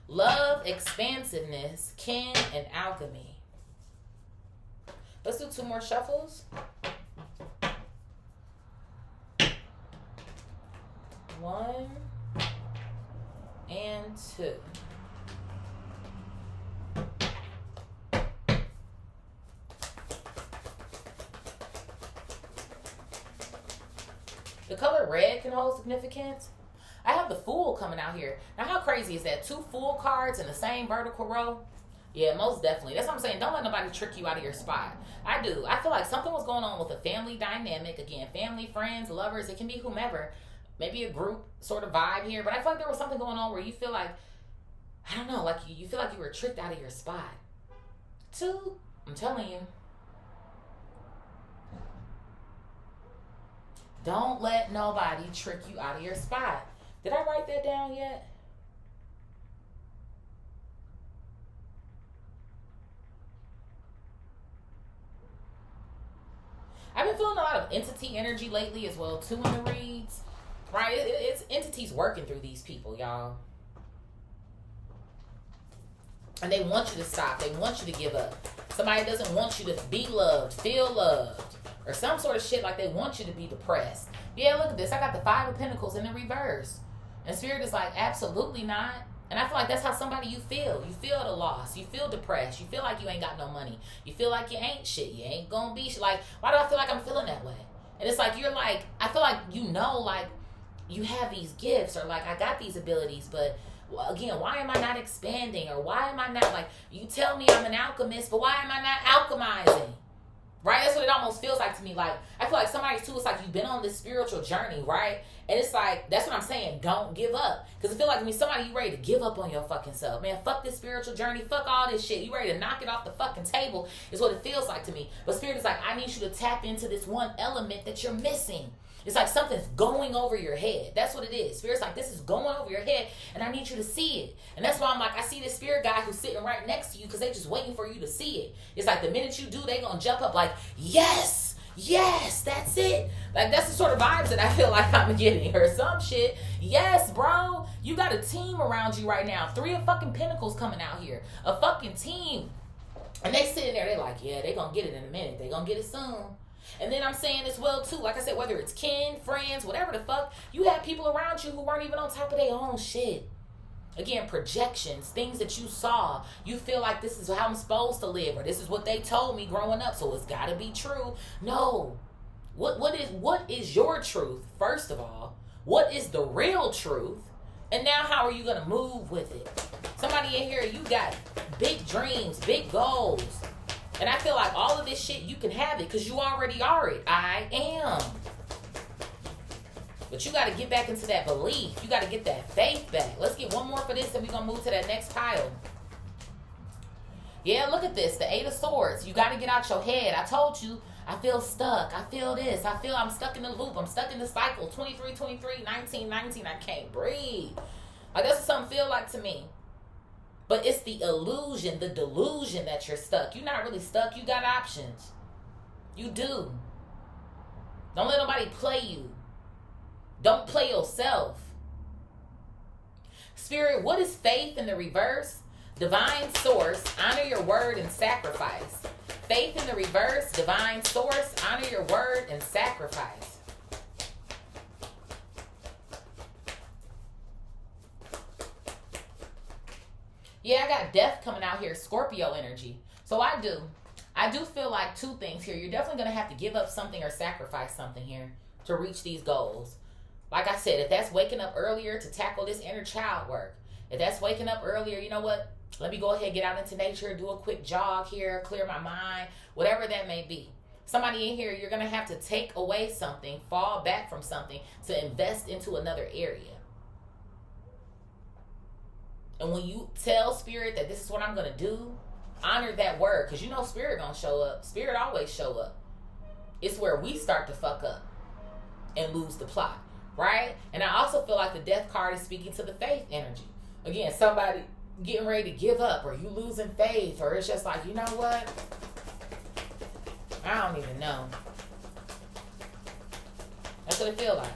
Love, expansiveness, kin, and alchemy. Let's do 2 more shuffles. 1 and 2. The color red can hold significance. I have the Fool coming out here. Now, how crazy is that? 2 Fool cards in the same vertical row? Yeah, most definitely. That's what I'm saying. Don't let nobody trick you out of your spot. I do. I feel like something was going on with a family dynamic. Again, family, friends, lovers. It can be whomever. Maybe a group sort of vibe here. But I feel like there was something going on where you feel like, I don't know, like you feel like you were tricked out of your spot. 2, I'm telling you. Don't let nobody trick you out of your spot. Did I write that down yet? I've been feeling a lot of entity energy lately as well, too, in the reads. Right? It's entities working through these people, y'all. And they want you to stop. They want you to give up. Somebody doesn't want you to be loved, feel loved, or some sort of shit like they want you to be depressed. Yeah, look at this. I got the 5 of Pentacles in the reverse. And Spirit is like, absolutely not. And I feel like that's how somebody you feel. You feel the loss. You feel depressed. You feel like you ain't got no money. You feel like you ain't shit. You ain't gonna be shit. Like, why do I feel like I'm feeling that way? And it's like, you're like, I feel like, like, you have these gifts, or like, I got these abilities, but again, why am I not expanding? Or why am I not, like, you tell me I'm an alchemist, but why am I not alchemizing? Right? That's what it almost feels like to me. Like, I feel like somebody too, it's like you've been on this spiritual journey, right? And it's like, that's what I'm saying. Don't give up. Because I feel like, somebody, you ready to give up on your fucking self. Man, fuck this spiritual journey. Fuck all this shit. You ready to knock it off the fucking table is what it feels like to me. But Spirit is like, I need you to tap into this one element that you're missing. It's like something's going over your head. That's what it is. Spirit's like, this is going over your head, and I need you to see it. And that's why I'm like, I see this spirit guy who's sitting right next to you, because they just waiting for you to see it. It's like the minute you do, they gonna jump up like, yes, that's it. Like, that's the sort of vibes that I feel like I'm getting, or some shit. Yes, bro. You got a team around you right now. 3 of fucking Pentacles coming out here. A fucking team. And they sitting there, they like, yeah, they gonna get it in a minute. They gonna get it soon. And then I'm saying as well too, like I said, whether it's kin, friends, whatever the fuck, you have people around you who weren't even on top of their own shit. Again, projections, things that you saw. You feel like this is how I'm supposed to live, or this is what they told me growing up, so it's gotta be true. No. What is your truth, first of all? What is the real truth? And now how are you gonna move with it? Somebody in here, you got big dreams, big goals. And I feel like all of this shit, you can have it because you already are it. I am. But you got to get back into that belief. You got to get that faith back. Let's get one more for this, and we're going to move to that next pile. Yeah, look at this. The 8 of Swords. You got to get out your head. I told you, I feel stuck. I feel this. I feel I'm stuck in the loop. I'm stuck in the cycle. 23, 23, 19, 19. I can't breathe. Like, that's what something feel like to me. But it's the illusion, the delusion that you're stuck. You're not really stuck. You got options. You do. Don't let nobody play you. Don't play yourself. Spirit, what is faith in the reverse? Divine source, honor your word and sacrifice. Faith in the reverse, divine source, honor your word and sacrifice. Yeah, I got death coming out here, Scorpio energy. So I do feel like 2 things here. You're definitely going to have to give up something or sacrifice something here to reach these goals. Like I said, if that's waking up earlier to tackle this inner child work, if that's waking up earlier, you know what? Let me go ahead, get out into nature, do a quick jog here, clear my mind, whatever that may be. Somebody in here, you're going to have to take away something, fall back from something to invest into another area. And when you tell Spirit that this is what I'm going to do, honor that word. Because you know Spirit going to show up. Spirit always show up. It's where we start to fuck up and lose the plot. Right? And I also feel like the death card is speaking to the faith energy. Again, somebody getting ready to give up, or you losing faith, or it's just like, you know what? I don't even know. That's what it feels like.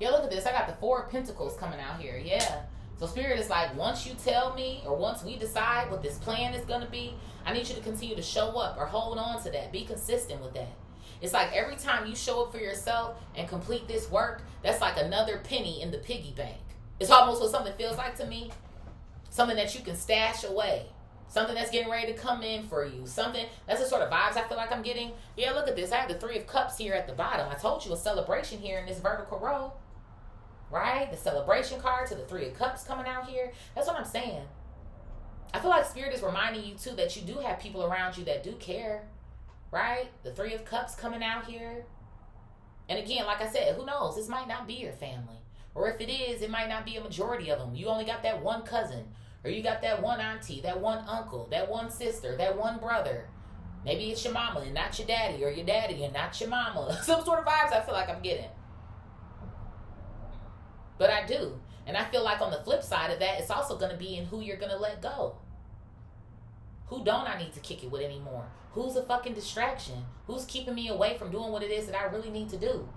Yeah, look at this. I got the 4 of Pentacles coming out here. Yeah. So Spirit is like, once you tell me, or once we decide what this plan is going to be, I need you to continue to show up or hold on to that. Be consistent with that. It's like every time you show up for yourself and complete this work, that's like another penny in the piggy bank. It's almost what something feels like to me. Something that you can stash away. Something that's getting ready to come in for you. Something, that's the sort of vibes I feel like I'm getting. Yeah, look at this. I have the 3 of Cups here at the bottom. I told you a celebration here in this vertical row. Right? The celebration card to the 3 of Cups coming out here. That's what I'm saying. I feel like Spirit is reminding you too that you do have people around you that do care. Right? The 3 of Cups coming out here. And again, like I said, who knows? This might not be your family. Or if it is, it might not be a majority of them. You only got that one cousin. Or you got that one auntie, that one uncle, that one sister, that one brother. Maybe it's your mama and not your daddy. Or your daddy and not your mama. Some sort of vibes I feel like I'm getting. But I do. And I feel like on the flip side of that, it's also going to be in who you're going to let go. Who don't I need to kick it with anymore? Who's a fucking distraction? Who's keeping me away from doing what it is that I really need to do?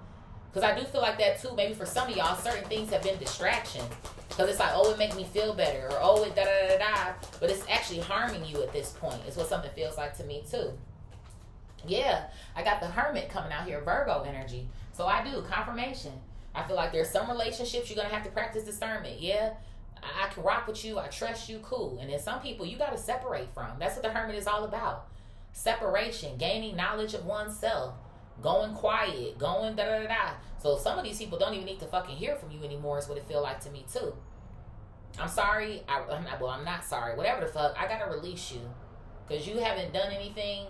Because I do feel like that too. Maybe for some of y'all, certain things have been distraction. Because it's like, oh, it make me feel better. Or, oh, it da-da-da-da. But it's actually harming you at this point. It's what something feels like to me too. Yeah, I got the Hermit coming out here, Virgo energy. So I do, confirmation. I feel like there's some relationships you're going to have to practice discernment. Yeah, I can rock with you. I trust you. Cool. And then some people you got to separate from. That's what the hermit is all about. Separation, gaining knowledge of oneself, going quiet, going da da da da. So some of these people don't even need to fucking hear from you anymore is what it feel like to me too. I'm sorry. I'm not sorry. Whatever the fuck. I got to release you because you haven't done anything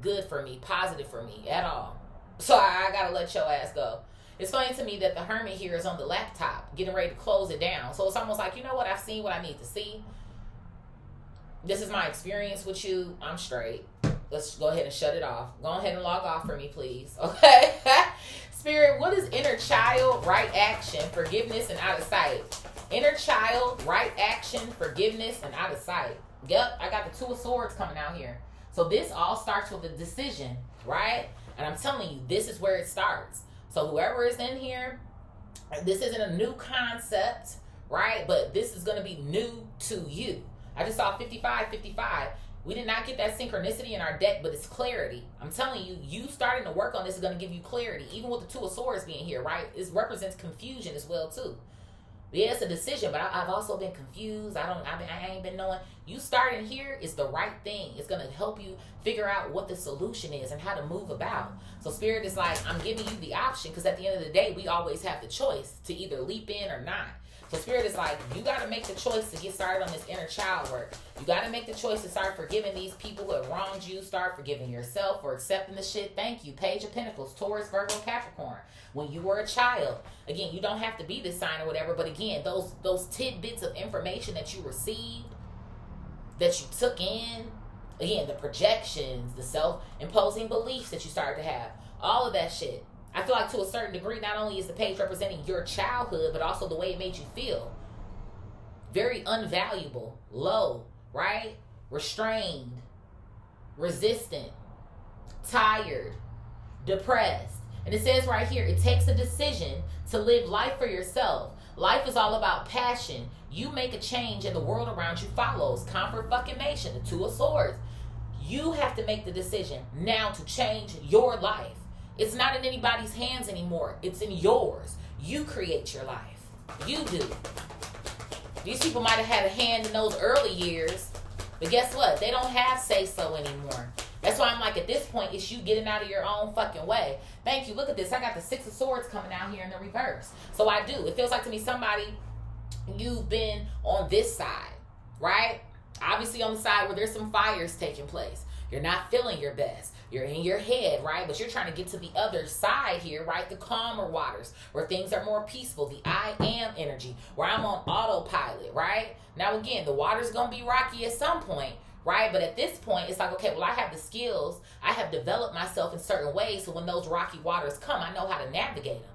good for me, positive for me at all. So I got to let your ass go. It's funny to me that the hermit here is on the laptop getting ready to close it down. So it's almost like, you know what? I've seen what I need to see. This is my experience with you. I'm straight. Let's go ahead and shut it off. Go ahead and log off for me, please. Okay? Spirit, what is inner child, right action, forgiveness, and out of sight? Inner child, right action, forgiveness, and out of sight. Yep, I got the Two of Swords coming out here. So this all starts with a decision, right? And I'm telling you, this is where it starts. So whoever is in here, this isn't a new concept, right? But this is going to be new to you. I just saw 55. We did not get that synchronicity in our deck, but it's clarity. I'm telling you, you starting to work on this is going to give you clarity. Even with the Two of Swords being here, right? It represents confusion as well, too. Yeah, it's a decision, but I've also been confused. I ain't been knowing. You starting here is the right thing. It's going to help you figure out what the solution is and how to move about. So Spirit is like, I'm giving you the option because at the end of the day, we always have the choice to either leap in or not. So Spirit is like, you got to make the choice to get started on this inner child work. You got to make the choice to start forgiving these people who have wronged you. Start forgiving yourself for accepting the shit. Thank you. Page of Pentacles, Taurus, Virgo, Capricorn. When you were a child, again, you don't have to be this sign or whatever, but again, those tidbits of information that you received, that you took in, again, the projections, the self-imposing beliefs that you started to have, all of that shit. I feel like to a certain degree, not only is the page representing your childhood, but also the way it made you feel. Very unvaluable, low, right? Restrained, resistant, tired, depressed. And it says right here, it takes a decision to live life for yourself. Life is all about passion. You make a change and the world around you follows. Comfort fucking nation, the Two of Swords. You have to make the decision now to change your life. It's not in anybody's hands anymore. It's in yours. You create your life. You do. These people might have had a hand in those early years, but guess what? They don't have say-so anymore. That's why I'm like, at this point, it's you getting out of your own fucking way. Thank you. Look at this. I got the Six of Swords coming out here in the reverse. So I do. It feels like to me somebody, you've been on this side, right? Obviously on the side where there's some fires taking place. You're not feeling your best. You're in your head, right? But you're trying to get to the other side here, right? The calmer waters, where things are more peaceful. The I am energy, where I'm on autopilot, right? Now, again, the water's going to be rocky at some point, right? But at this point, it's like, okay, well, I have the skills. I have developed myself in certain ways. So when those rocky waters come, I know how to navigate them.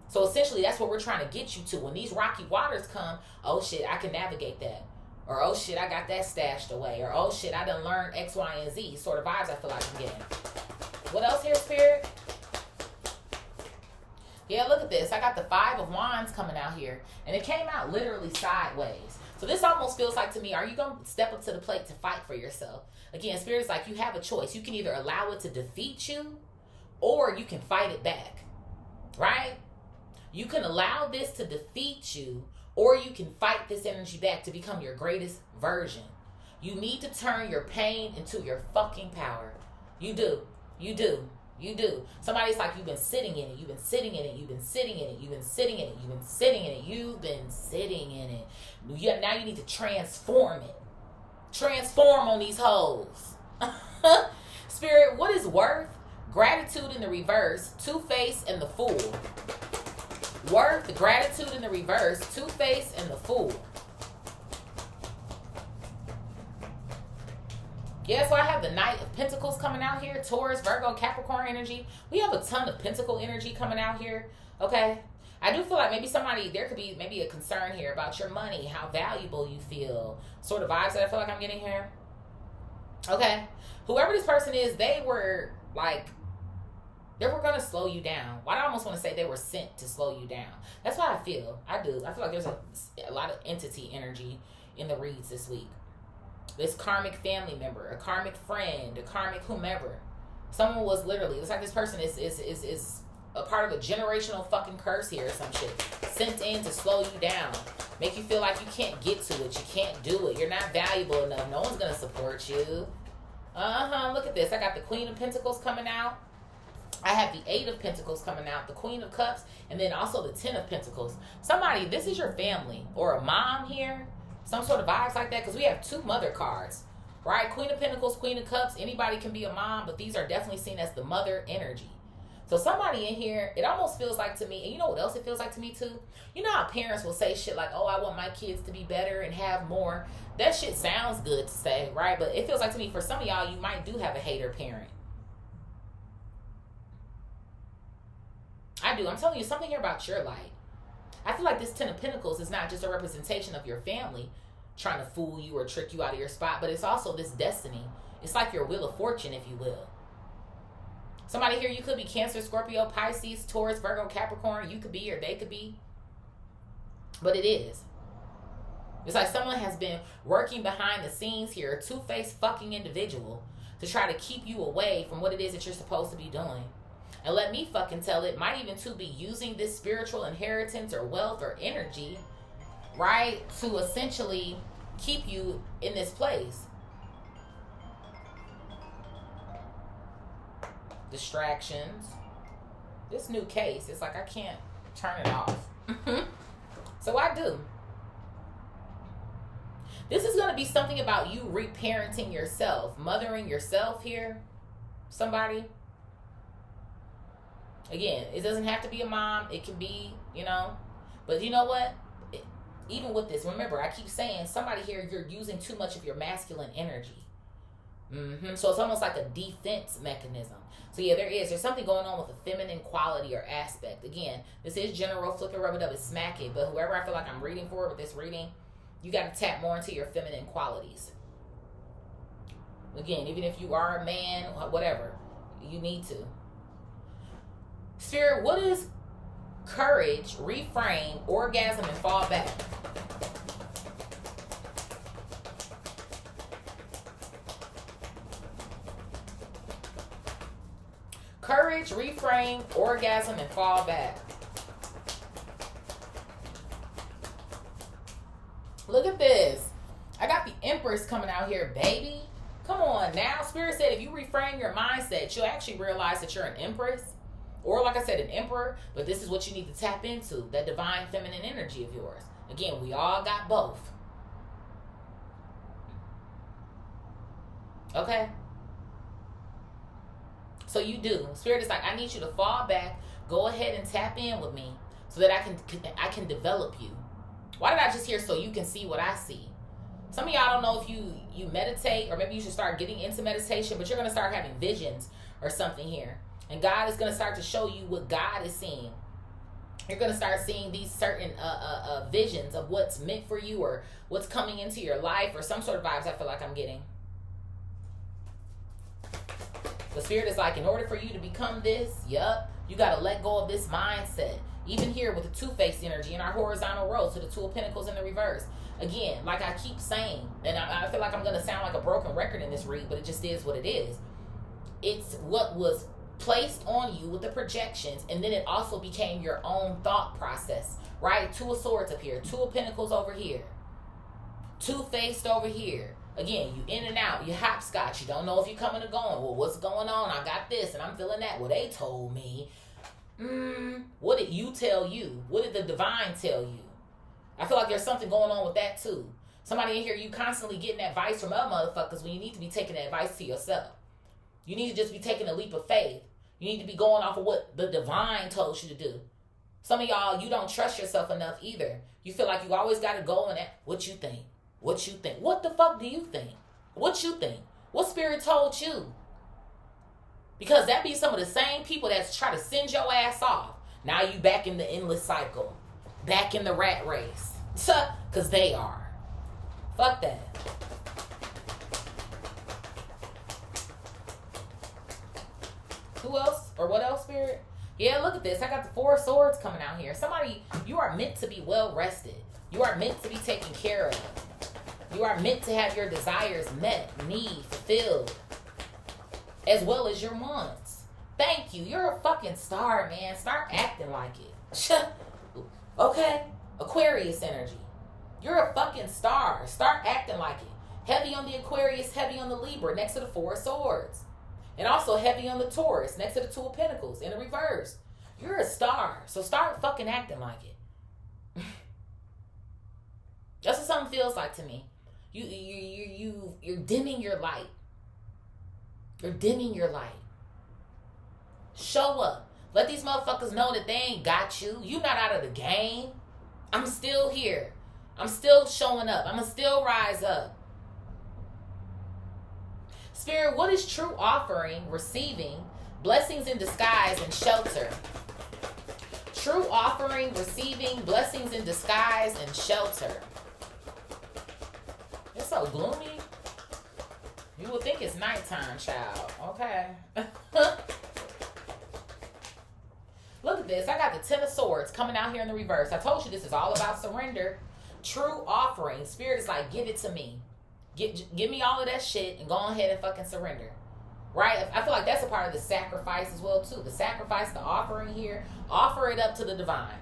So essentially, that's what we're trying to get you to. When these rocky waters come, oh shit, I can navigate that. Or, oh shit, I got that stashed away. Or, oh shit, I done learned X, Y, and Z. Sort of vibes I feel like I'm getting. What else here, Spirit? Yeah, look at this. I got the Five of Wands coming out here. And it came out literally sideways. So this almost feels like to me, are you going to step up to the plate to fight for yourself? Again, Spirit's like, you have a choice. You can either allow it to defeat you, or you can fight it back. Right? You can allow this to defeat you, or you can fight this energy back to become your greatest version. You need to turn your pain into your fucking power. You do. You do. You do. Somebody's like, you've been sitting in it. You've been sitting in it. You've been sitting in it. You've been sitting in it. You've been sitting in it. You've been sitting in it. Now you need to transform it. Transform on these hoes. Spirit, what is worth? Gratitude in the reverse. Two-Face and the Fool. Worth, gratitude in the reverse, Two-Face, and the Fool. Yeah, so I have the Knight of Pentacles coming out here. Taurus, Virgo, Capricorn energy. We have a ton of Pentacle energy coming out here. Okay? I do feel like maybe there could be maybe a concern here about your money, how valuable you feel. Sort of vibes that I feel like I'm getting here. Okay? Whoever this person is, they were like, they were going to slow you down. Well, I almost want to say they were sent to slow you down. That's what I feel. I do. I feel like there's a lot of entity energy in the reads this week. This karmic family member, a karmic friend, a karmic whomever. Someone was literally, it's like this person is a part of a generational fucking curse here or some shit. Sent in to slow you down. Make you feel like you can't get to it. You can't do it. You're not valuable enough. No one's going to support you. Look at this. I got the Queen of Pentacles coming out. I have the 8 of Pentacles coming out, the Queen of Cups, and then also the 10 of Pentacles. Somebody, this is your family or a mom here. Some sort of vibes like that, because we have 2 mother cards, right? Queen of Pentacles, Queen of Cups. Anybody can be a mom, but these are definitely seen as the mother energy. So somebody in here, it almost feels like to me, and you know what else it feels like to me too? You know how parents will say shit like, oh, I want my kids to be better and have more. That shit sounds good to say, right? But it feels like to me, for some of y'all, you might do have a hater parent. I do. I'm telling you something here about your light. I feel like this 10 of Pentacles is not just a representation of your family trying to fool you or trick you out of your spot, but it's also this destiny. It's like your wheel of fortune, if you will. Somebody here, you could be Cancer, Scorpio, Pisces, Taurus, Virgo, Capricorn. You could be or they could be. But it is. It's like someone has been working behind the scenes here, a two-faced fucking individual, to try to keep you away from what it is that you're supposed to be doing. And let me fucking tell it, might even to be using this spiritual inheritance or wealth or energy, right, to essentially keep you in this place. Distractions. This new case, it's like I can't turn it off. So I do. This is going to be something about you reparenting yourself, mothering yourself here. Somebody. Again, it doesn't have to be a mom. It can be, you know. But you know what? Even with this, remember, I keep saying, somebody here, you're using too much of your masculine energy. So it's almost like a defense mechanism. So yeah, there's something going on with a feminine quality or aspect. Again, this is general, flip it, rub it up, and smack it. But whoever I feel like I'm reading for with this reading, you got to tap more into your feminine qualities. Again, even if you are a man, whatever, you need to. Spirit, what is courage, reframe, orgasm, and fall back? Courage, reframe, orgasm, and fall back. Look at this. I got the Empress coming out here, baby. Come on now. Spirit said if you reframe your mindset, you'll actually realize that you're an Empress. Or like I said, an Emperor. But this is what you need to tap into. That divine feminine energy of yours. Again, we all got both. Okay? So you do. Spirit is like, I need you to fall back. Go ahead and tap in with me so that I can develop you. Why did I just hear so you can see what I see? Some of y'all don't know if you meditate, or maybe you should start getting into meditation, but you're going to start having visions or something here. And God is going to start to show you what God is seeing. You're going to start seeing these certain visions of what's meant for you or what's coming into your life or some sort of vibes I feel like I'm getting. The Spirit is like, in order for you to become this, you got to let go of this mindset. Even here with the two-faced energy in our horizontal row, so the Two of Pentacles in the reverse. Again, like I keep saying, and I feel like I'm going to sound like a broken record in this read, but it just is what it is. It's what was placed on you with the projections, and then it also became your own thought process, right? Two of Swords up here, Two of Pentacles over here, two-faced over here. Again, you in and out, you hopscotch, you don't know if you're coming or going. Well, what's going on? I got this, and I'm feeling that. Well, they told me. What did you tell you? What did the divine tell you? I feel like there's something going on with that, too. Somebody in here, you constantly getting advice from other motherfuckers when you need to be taking advice to yourself. You need to just be taking a leap of faith. You need to be going off of what the divine told you to do. Some of y'all, you don't trust yourself enough either. You feel like you always got to go and what you think. What you think? What the fuck do you think? What you think? What Spirit told you? Because that be some of the same people that's try to send your ass off. Now you back in the endless cycle. Back in the rat race. Because they are. Fuck that. Who else? Or what else, Spirit? Yeah, look at this. I got the Four of Swords coming out here. Somebody, you are meant to be well rested. You are meant to be taken care of. You are meant to have your desires met, need fulfilled, as well as your wants. Thank you. You're a fucking star, man. Start acting like it. Okay? Aquarius energy. You're a fucking star. Start acting like it. Heavy on the Aquarius, heavy on the Libra, next to the Four of Swords. And also heavy on the Taurus, next to the Two of Pentacles, in the reverse. You're a star. So start fucking acting like it. That's what something feels like to me. You're dimming your light. You're dimming your light. Show up. Let these motherfuckers know that they ain't got you. You not out of the game. I'm still here. I'm still showing up. I'm going to still rise up. Spirit, what is true offering, receiving, blessings in disguise, and shelter? True offering, receiving, blessings in disguise, and shelter. It's so gloomy. You would think it's nighttime, child. Okay. Look at this. I got the Ten of Swords coming out here in the reverse. I told you this is all about surrender. True offering. Spirit is like, give it to me. Give me all of that shit and go ahead and fucking surrender. Right? I feel like that's a part of the sacrifice as well, too. The sacrifice, the offering here. Offer it up to the divine.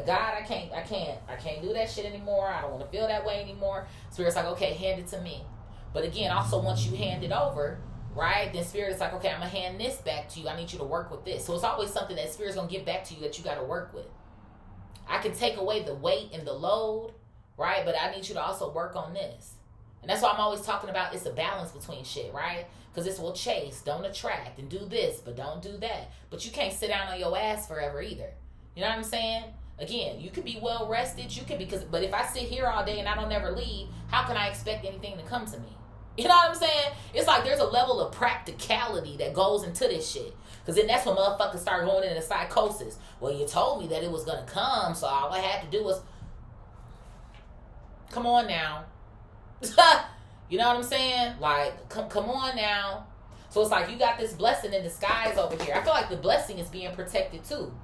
God, I can't do that shit anymore. I don't want to feel that way anymore. Spirit's like, okay, hand it to me. But again, also once you hand it over, right, then Spirit is like, okay, I'm going to hand this back to you. I need you to work with this. So it's always something that Spirit's going to give back to you that you got to work with. I can take away the weight and the load, right, but I need you to also work on this. And that's why I'm always talking about it's a balance between shit, right? Because this will chase, don't attract, and do this, but don't do that. But you can't sit down on your ass forever either. You know what I'm saying? Again, you can be well rested, but if I sit here all day and I don't ever leave, how can I expect anything to come to me? You know what I'm saying? It's like there's a level of practicality that goes into this shit. Because then that's when motherfuckers start going into psychosis. Well, you told me that it was going to come, so all I had to do was... Come on now. You know what I'm saying? Like, come on now. So it's like you got this blessing in disguise over here. I feel like the blessing is being protected too.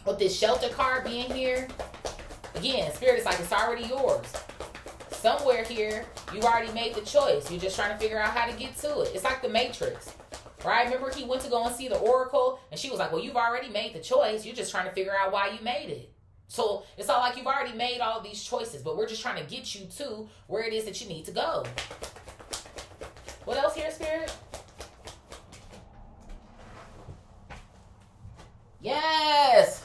With this shelter card being here, again, Spirit is like it's already yours. Somewhere here, you've already made the choice. You're just trying to figure out how to get to it. It's like the Matrix, right? Remember he went to go and see the Oracle, and she was like, well, you've already made the choice. You're just trying to figure out why you made it. So it's not like you've already made all of these choices, but we're just trying to get you to where it is that you need to go. What else here, Spirit? Yes!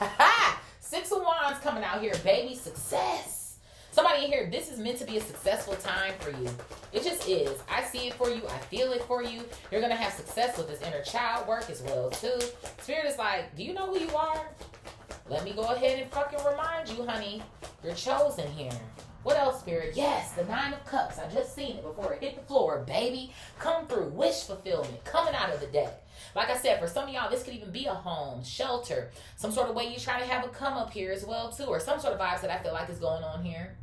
Six of Wands coming out here, baby. Success. Somebody in here, this is meant to be a successful time for you. It just is. I see it for you. I feel it for you. You're going to have success with this inner child work as well, too. Spirit is like, do you know who you are? Let me go ahead and fucking remind you, honey. You're chosen here. What else, Spirit? Yes, the Nine of Cups. I just seen it before it hit the floor, baby. Come through. Wish fulfillment. Coming out of the deck. Like I said, for some of y'all, this could even be a home, shelter, some sort of way you're trying to have a come up here as well, too, or some sort of vibes that I feel like is going on here.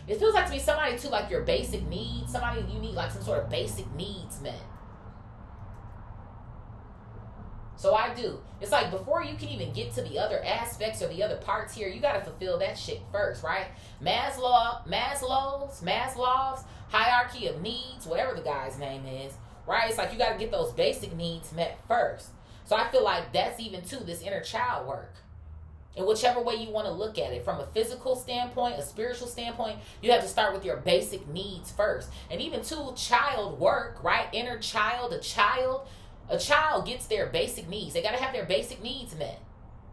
It feels like to me somebody, too, like your basic needs. Somebody you need like some sort of basic needs met. So I do. It's like before you can even get to the other aspects or the other parts here, you got to fulfill that shit first, right? Maslow's hierarchy of needs, whatever the guy's name is, right? It's like you got to get those basic needs met first. So I feel like that's even too this inner child work. In whichever way you want to look at it, from a physical standpoint, a spiritual standpoint, you have to start with your basic needs first. And even too, child work, right? Inner child, a child gets their basic needs. They got to have their basic needs met.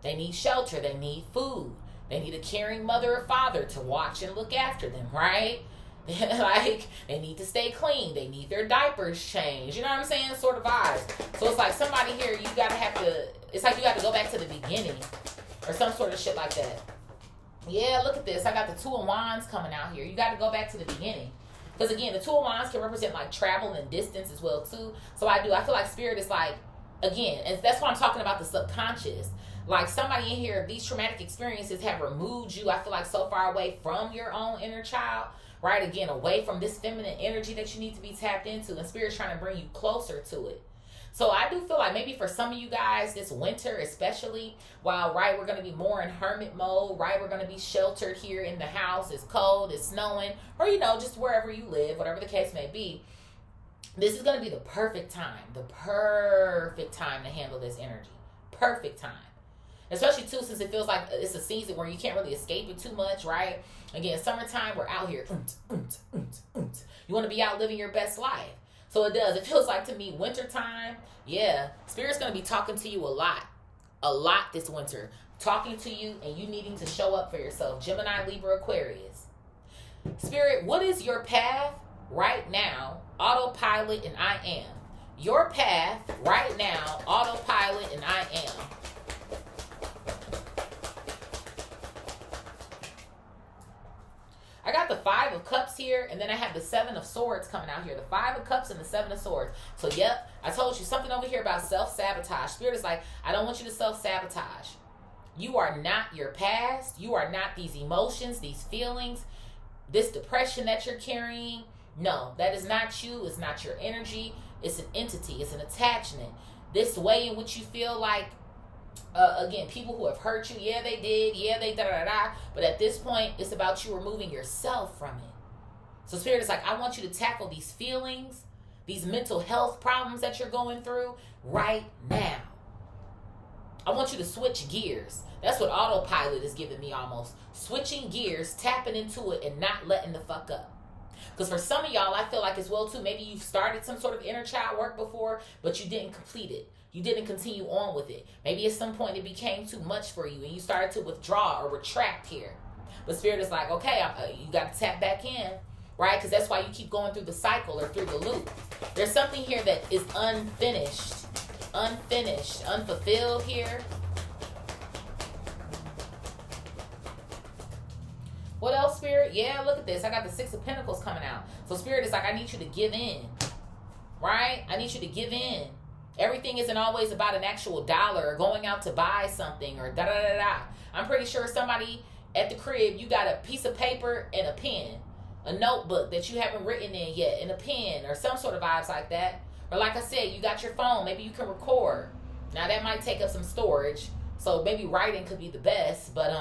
They need shelter. They need food. They need a caring mother or father to watch and look after them, right? Like, they need to stay clean. They need their diapers changed. You know what I'm saying? Sort of vibes. So it's like somebody here, you got to have to, it's like you got to go back to the beginning or some sort of shit like that. Yeah, look at this. I got the Two of Wands coming out here. You got to go back to the beginning. Because again, the Two of Wands can represent like travel and distance as well too. So I feel like Spirit is like, again, and that's why I'm talking about the subconscious. Like somebody in here, these traumatic experiences have removed you, I feel like, so far away from your own inner child, right? Again, away from this feminine energy that you need to be tapped into, and Spirit's trying to bring you closer to it. So I do feel like maybe for some of you guys this winter especially, while, right, we're going to be more in hermit mode, right, we're going to be sheltered here in the house, it's cold, it's snowing, or, you know, just wherever you live, whatever the case may be. This is going to be the perfect time to handle this energy. Perfect time. Especially, too, since it feels like it's a season where you can't really escape it too much, right? Again, summertime, we're out here. You want to be out living your best life. So it does. It feels like, to me, wintertime, yeah, Spirit's going to be talking to you a lot. A lot this winter. Talking to you and you needing to show up for yourself. Gemini, Libra, Aquarius. Spirit, what is your path right now? Autopilot and I am. Your path right now, autopilot and I am. I got the 5 of Cups here, and then I have the 7 of Swords coming out here. The 5 of Cups and the 7 of Swords. So, yep, I told you something over here about self-sabotage. Spirit is like, I don't want you to self-sabotage. You are not your past. You are not these emotions, these feelings, this depression that you're carrying. No, that is not you. It's not your energy. It's an entity. It's an attachment. This way in which you feel like, again, people who have hurt you, yeah, they did, yeah, they da-da-da-da, but at this point, it's about you removing yourself from it. So Spirit is like, I want you to tackle these feelings, these mental health problems that you're going through right now. I want you to switch gears. That's what autopilot is giving me almost. Switching gears, tapping into it, and not letting the fuck up. Because for some of y'all, I feel like as well, too, maybe you've started some sort of inner child work before, but you didn't complete it. You didn't continue on with it. Maybe at some point it became too much for you and you started to withdraw or retract here. But Spirit is like, okay, you got to tap back in, right? Because that's why you keep going through the cycle or through the loop. There's something here that is unfinished, unfulfilled here. What else, Spirit? Yeah, look at this. I got the 6 of Pentacles coming out. So Spirit is like, I need you to give in, right? I need you to give in. Everything isn't always about an actual dollar or going out to buy something or da-da-da-da. I'm pretty sure somebody at the crib, you got a piece of paper and a pen, a notebook that you haven't written in yet, and a pen or some sort of vibes like that. Or like I said, you got your phone. Maybe you can record. Now, that might take up some storage, so maybe writing could be the best, but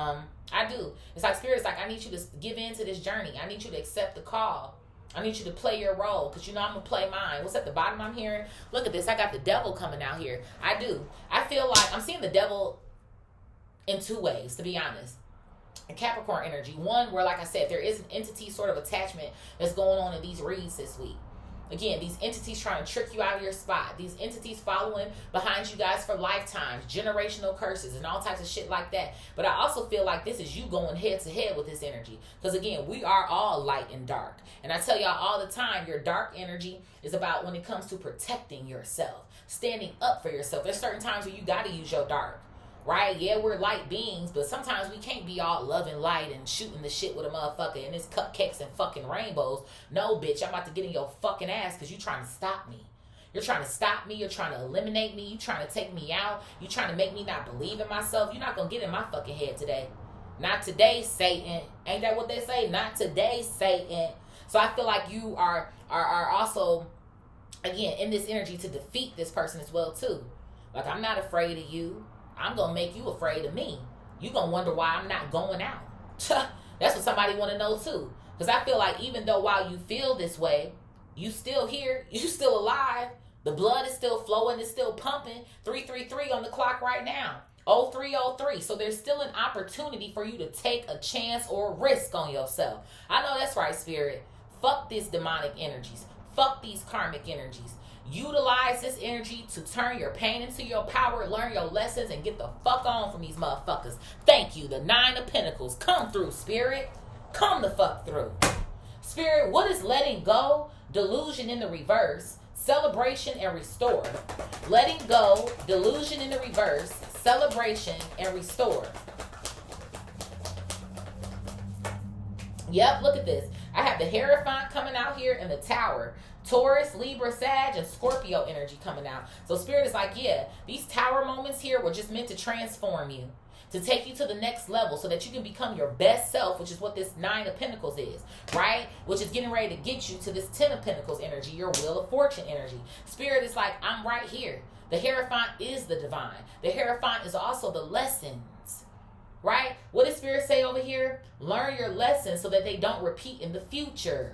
I do. It's like Spirit's like, I need you to give in to this journey. I need you to accept the call. I need you to play your role because you know I'm going to play mine. What's at the bottom I'm hearing? Look at this. I got the devil coming out here. I do. I feel like I'm seeing the devil in 2 ways, to be honest. A Capricorn energy. One where, like I said, there is an entity sort of attachment that's going on in these reads this week. Again, these entities trying to trick you out of your spot. These entities following behind you guys for lifetimes, generational curses, and all types of shit like that. But I also feel like this is you going head to head with this energy. Because again, we are all light and dark. And I tell y'all all the time, your dark energy is about when it comes to protecting yourself, standing up for yourself. There's certain times where you got to use your dark. Right? Yeah, we're light beings, but sometimes we can't be all love and light and shooting the shit with a motherfucker and it's cupcakes and fucking rainbows. No, bitch, I'm about to get in your fucking ass because you're trying to stop me. You're trying to stop me. You're trying to eliminate me. You're trying to take me out. You're trying to make me not believe in myself. You're not going to get in my fucking head today. Not today, Satan. Ain't that what they say? Not today, Satan. So I feel like you are also, again, in this energy to defeat this person as well, too. Like, I'm not afraid of you. I'm going to make you afraid of me. You're going to wonder why I'm not going out. That's what somebody want to know too. Because I feel like even though while you feel this way, you still here, you still alive. The blood is still flowing, it's still pumping. 333 on the clock right now. 0303. So there's still an opportunity for you to take a chance or risk on yourself. I know that's right, Spirit. Fuck these demonic energies. Fuck these karmic energies. Utilize this energy to turn your pain into your power, learn your lessons, and get the fuck on from these motherfuckers. Thank you. The 9 of Pentacles. Come through, Spirit. Come the fuck through. Spirit, what is letting go? Delusion in the reverse. Celebration and restore. Letting go. Delusion in the reverse. Celebration and restore. Yep, look at this. I have the Hierophant coming out here in the Tower. Taurus, Libra, Sag, and Scorpio energy coming out. So Spirit is like, yeah, these Tower moments here were just meant to transform you, to take you to the next level so that you can become your best self, which is what this 9 of Pentacles is, right? Which is getting ready to get you to this 10 of Pentacles energy, your Wheel of Fortune energy. Spirit is like, I'm right here. The Hierophant is the divine. The Hierophant is also the lessons, right? What does Spirit say over here? Learn your lessons so that they don't repeat in the future.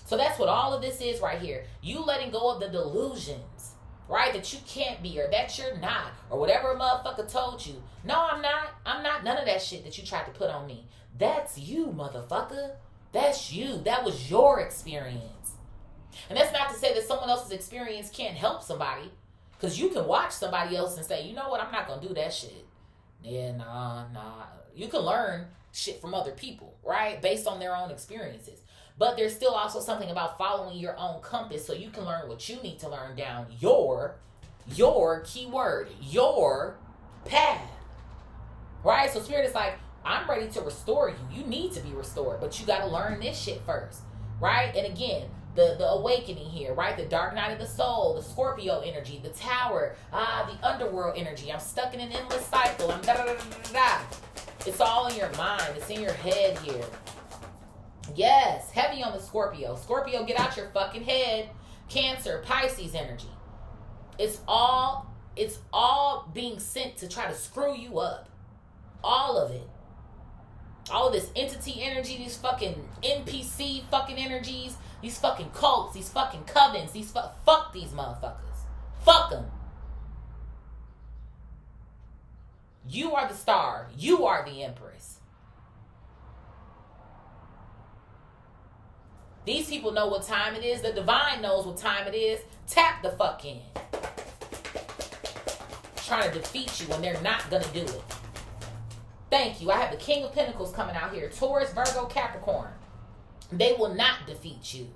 So that's what all of this is right here. You letting go of the delusions, right? That you can't be, or that you're not, or whatever a motherfucker told you. No, I'm not. I'm not none of that shit that you tried to put on me. That's you, motherfucker. That's you. That was your experience. And that's not to say that someone else's experience can't help somebody. Because you can watch somebody else and say, you know what, I'm not going to do that shit. Yeah, nah. You can learn shit from other people, right? Based on their own experiences. But there's still also something about following your own compass so you can learn what you need to learn down your keyword, your path. Right? So Spirit is like, I'm ready to restore you. You need to be restored, but you got to learn this shit first. Right? And again, the awakening here, right? The dark night of the soul, the Scorpio energy, the tower, the underworld energy. I'm stuck in an endless cycle. I'm da-da-da-da-da-da. It's all in your mind. It's in your head here. Yes, heavy on the Scorpio. Scorpio, get out your fucking head. Cancer, Pisces energy. It's all being sent to try to screw you up. All of it. All of this entity energy, these fucking NPC fucking energies, these fucking cults, these fucking covens, fuck these motherfuckers. Fuck them. You are the star. You are the empress. These people know what time it is. The divine knows what time it is. Tap the fuck in. Trying to defeat you when they're not going to do it. Thank you. I have the King of Pentacles coming out here. Taurus, Virgo, Capricorn. They will not defeat you.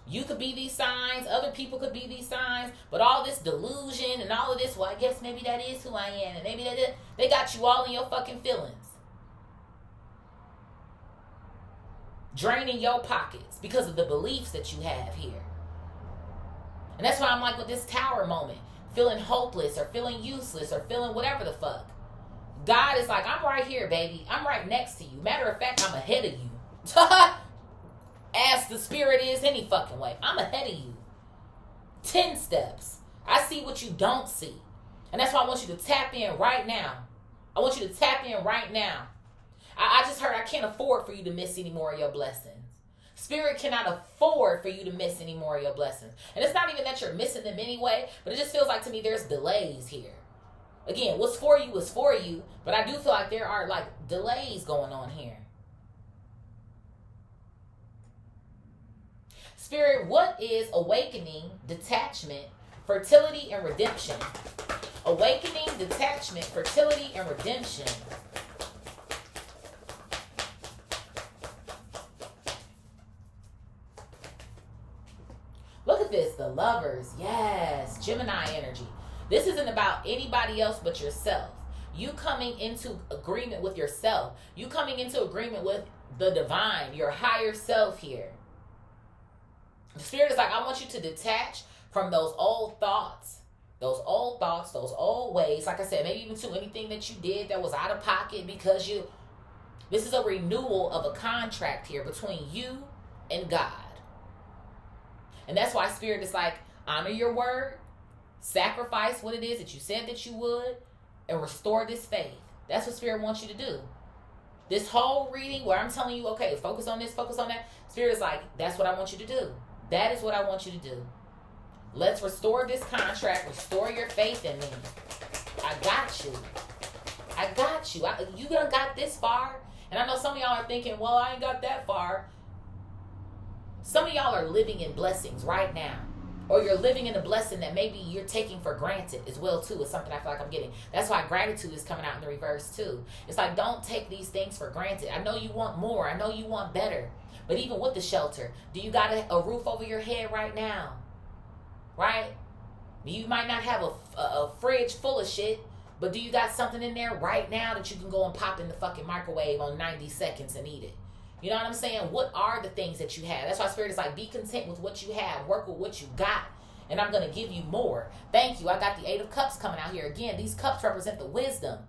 You could be these signs. Other people could be these signs. But all this delusion and all of this, well, I guess maybe that is who I am. And maybe that is. They got you all in your fucking feelings. Draining your pockets because of the beliefs that you have here. And that's why I'm like with this tower moment. Feeling hopeless or feeling useless or feeling whatever the fuck. God is like, I'm right here, baby. I'm right next to you. Matter of fact, I'm ahead of you. As the spirit is any fucking way. I'm ahead of you. 10 steps. I see what you don't see. And that's why I want you to tap in right now. I want you to tap in right now. I just heard I can't afford for you to miss any more of your blessings. Spirit cannot afford for you to miss any more of your blessings. And it's not even that you're missing them anyway, but it just feels like to me there's delays here. Again, what's for you is for you, but I do feel like there are like delays going on here. Spirit, what is awakening, detachment, fertility, and redemption? Awakening, detachment, fertility, and redemption. Look at this, the lovers. Yes, Gemini energy. This isn't about anybody else but yourself. You coming into agreement with yourself. You coming into agreement with the divine, your higher self here. The spirit is like, I want you to detach from those old thoughts, those old ways. Like I said, maybe even to anything that you did that was out of pocket because this is a renewal of a contract here between you and God. And that's why Spirit is like, honor your word, sacrifice what it is that you said that you would, and restore this faith. That's what Spirit wants you to do. This whole reading where I'm telling you, okay, focus on this, focus on that. Spirit is like, that's what I want you to do. That is what I want you to do. Let's restore this contract. Restore your faith in me. I got you. I got you. You done got this far. And I know some of y'all are thinking, well, I ain't got that far. Some of y'all are living in blessings right now. Or you're living in a blessing that maybe you're taking for granted as well, too. It's something I feel like I'm getting. That's why gratitude is coming out in the reverse, too. It's like, don't take these things for granted. I know you want more. I know you want better. But even with the shelter, do you got a roof over your head right now? Right? You might not have a fridge full of shit, but do you got something in there right now that you can go and pop in the fucking microwave on 90 seconds and eat it? You know what I'm saying? What are the things that you have? That's why Spirit is like, be content with what you have. Work with what you got. And I'm going to give you more. Thank you. I got the 8 of Cups coming out here. Again, these cups represent the wisdom.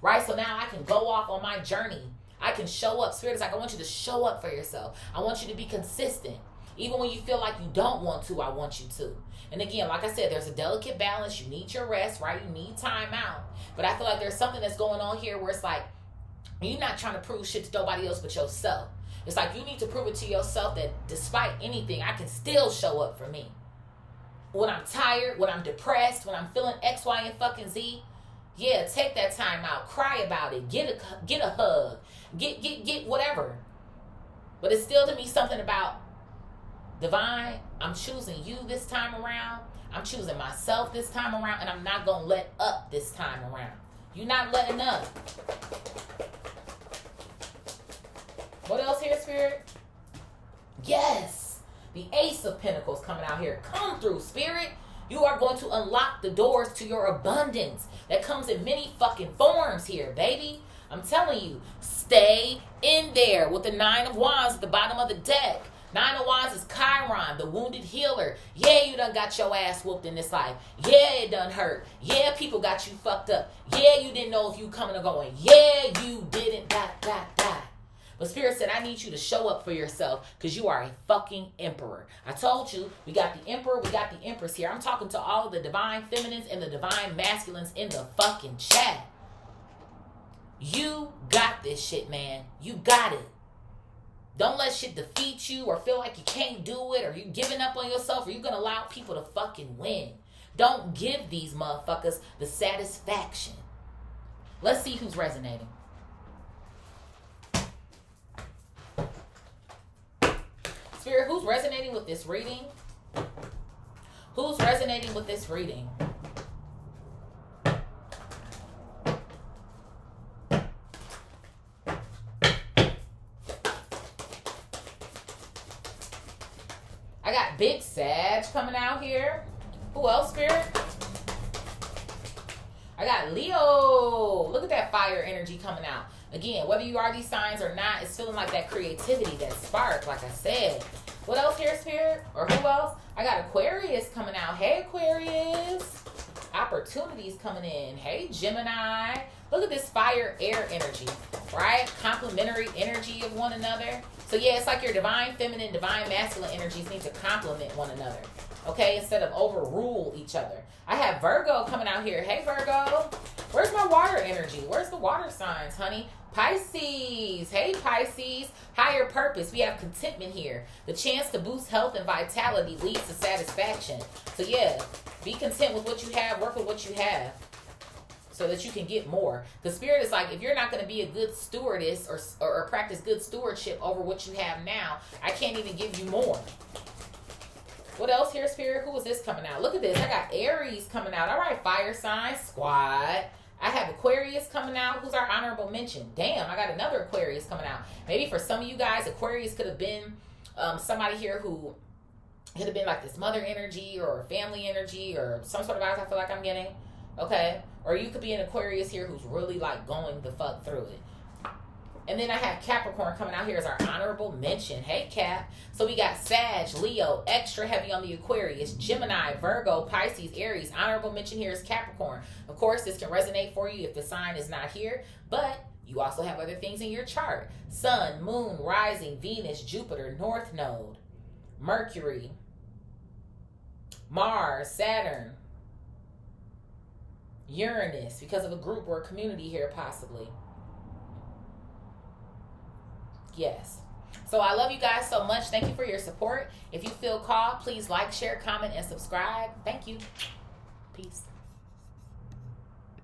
Right? So now I can go off on my journey. I can show up. Spirit is like, I want you to show up for yourself. I want you to be consistent. Even when you feel like you don't want to, I want you to. And again, like I said, there's a delicate balance. You need your rest, right? You need time out. But I feel like there's something that's going on here where it's like, you're not trying to prove shit to nobody else but yourself. It's like you need to prove it to yourself that despite anything, I can still show up for me. When I'm tired, when I'm depressed, when I'm feeling X, Y, and fucking Z, yeah, take that time out. Cry about it. Get a hug. Get whatever. But it's still to me something about divine. I'm choosing you this time around. I'm choosing myself this time around. And I'm not going to let up this time around. You're not letting up. What else here, Spirit? Yes. The Ace of Pentacles coming out here. Come through, Spirit. You are going to unlock the doors to your abundance that comes in many fucking forms here, baby. I'm telling you, stay in there with the Nine of Wands at the bottom of the deck. Nine of Wands is Chiron, the wounded healer. Yeah, you done got your ass whooped in this life. Yeah, it done hurt. Yeah, people got you fucked up. Yeah, you didn't know if you coming or going. Yeah, you didn't die. But Spirit said, I need you to show up for yourself because you are a fucking emperor. I told you, we got the emperor, we got the empress here. I'm talking to all of the divine feminines and the divine masculines in the fucking chat. You got this shit, man. You got it. Don't let shit defeat you or feel like you can't do it or you giving up on yourself or you're going to allow people to fucking win. Don't give these motherfuckers the satisfaction. Let's see who's resonating. Spirit, who's resonating with this reading? Who's resonating with this reading? I got Big Sag coming out here. Who else, Spirit? I got Leo. Look at that fire energy coming out. Again, whether you are these signs or not, it's feeling like that creativity, that spark, like I said. What else here, Spirit? Or who else? I got Aquarius coming out. Hey, Aquarius. Opportunities coming in. Hey, Gemini. Look at this fire air energy, right? Complementary energy of one another. So, yeah, it's like your divine feminine, divine masculine energies need to complement one another, okay, instead of overrule each other. I have Virgo coming out here. Hey, Virgo. Where's my water energy? Where's the water signs, honey? Pisces. Hey, Pisces. Higher purpose. We have contentment here. The chance to boost health and vitality leads to satisfaction. So, yeah, be content with what you have. Work with what you have so that you can get more. The Spirit is like, if you're not going to be a good stewardess or practice good stewardship over what you have now, I can't even give you more. What else here, Spirit? Who is this coming out? Look at this. I got Aries coming out. All right, fire sign squad. I have Aquarius coming out. Who's our honorable mention? Damn, I got another Aquarius coming out. Maybe for some of you guys, Aquarius could have been somebody here who could have been like this mother energy or family energy or some sort of vibes I feel like I'm getting. Okay? Or you could be an Aquarius here who's really like going the fuck through it. And then I have Capricorn coming out here as our honorable mention. Hey, Cap. So we got Sag, Leo, extra heavy on the Aquarius, Gemini, Virgo, Pisces, Aries. Honorable mention here is Capricorn. Of course, this can resonate for you if the sign is not here, but you also have other things in your chart. Sun, Moon, Rising, Venus, Jupiter, North Node, Mercury, Mars, Saturn, Uranus, because of a group or a community here possibly. Yes. So I love you guys so much. Thank you for your support. If you feel called, please like, share, comment, and subscribe. Thank you. Peace.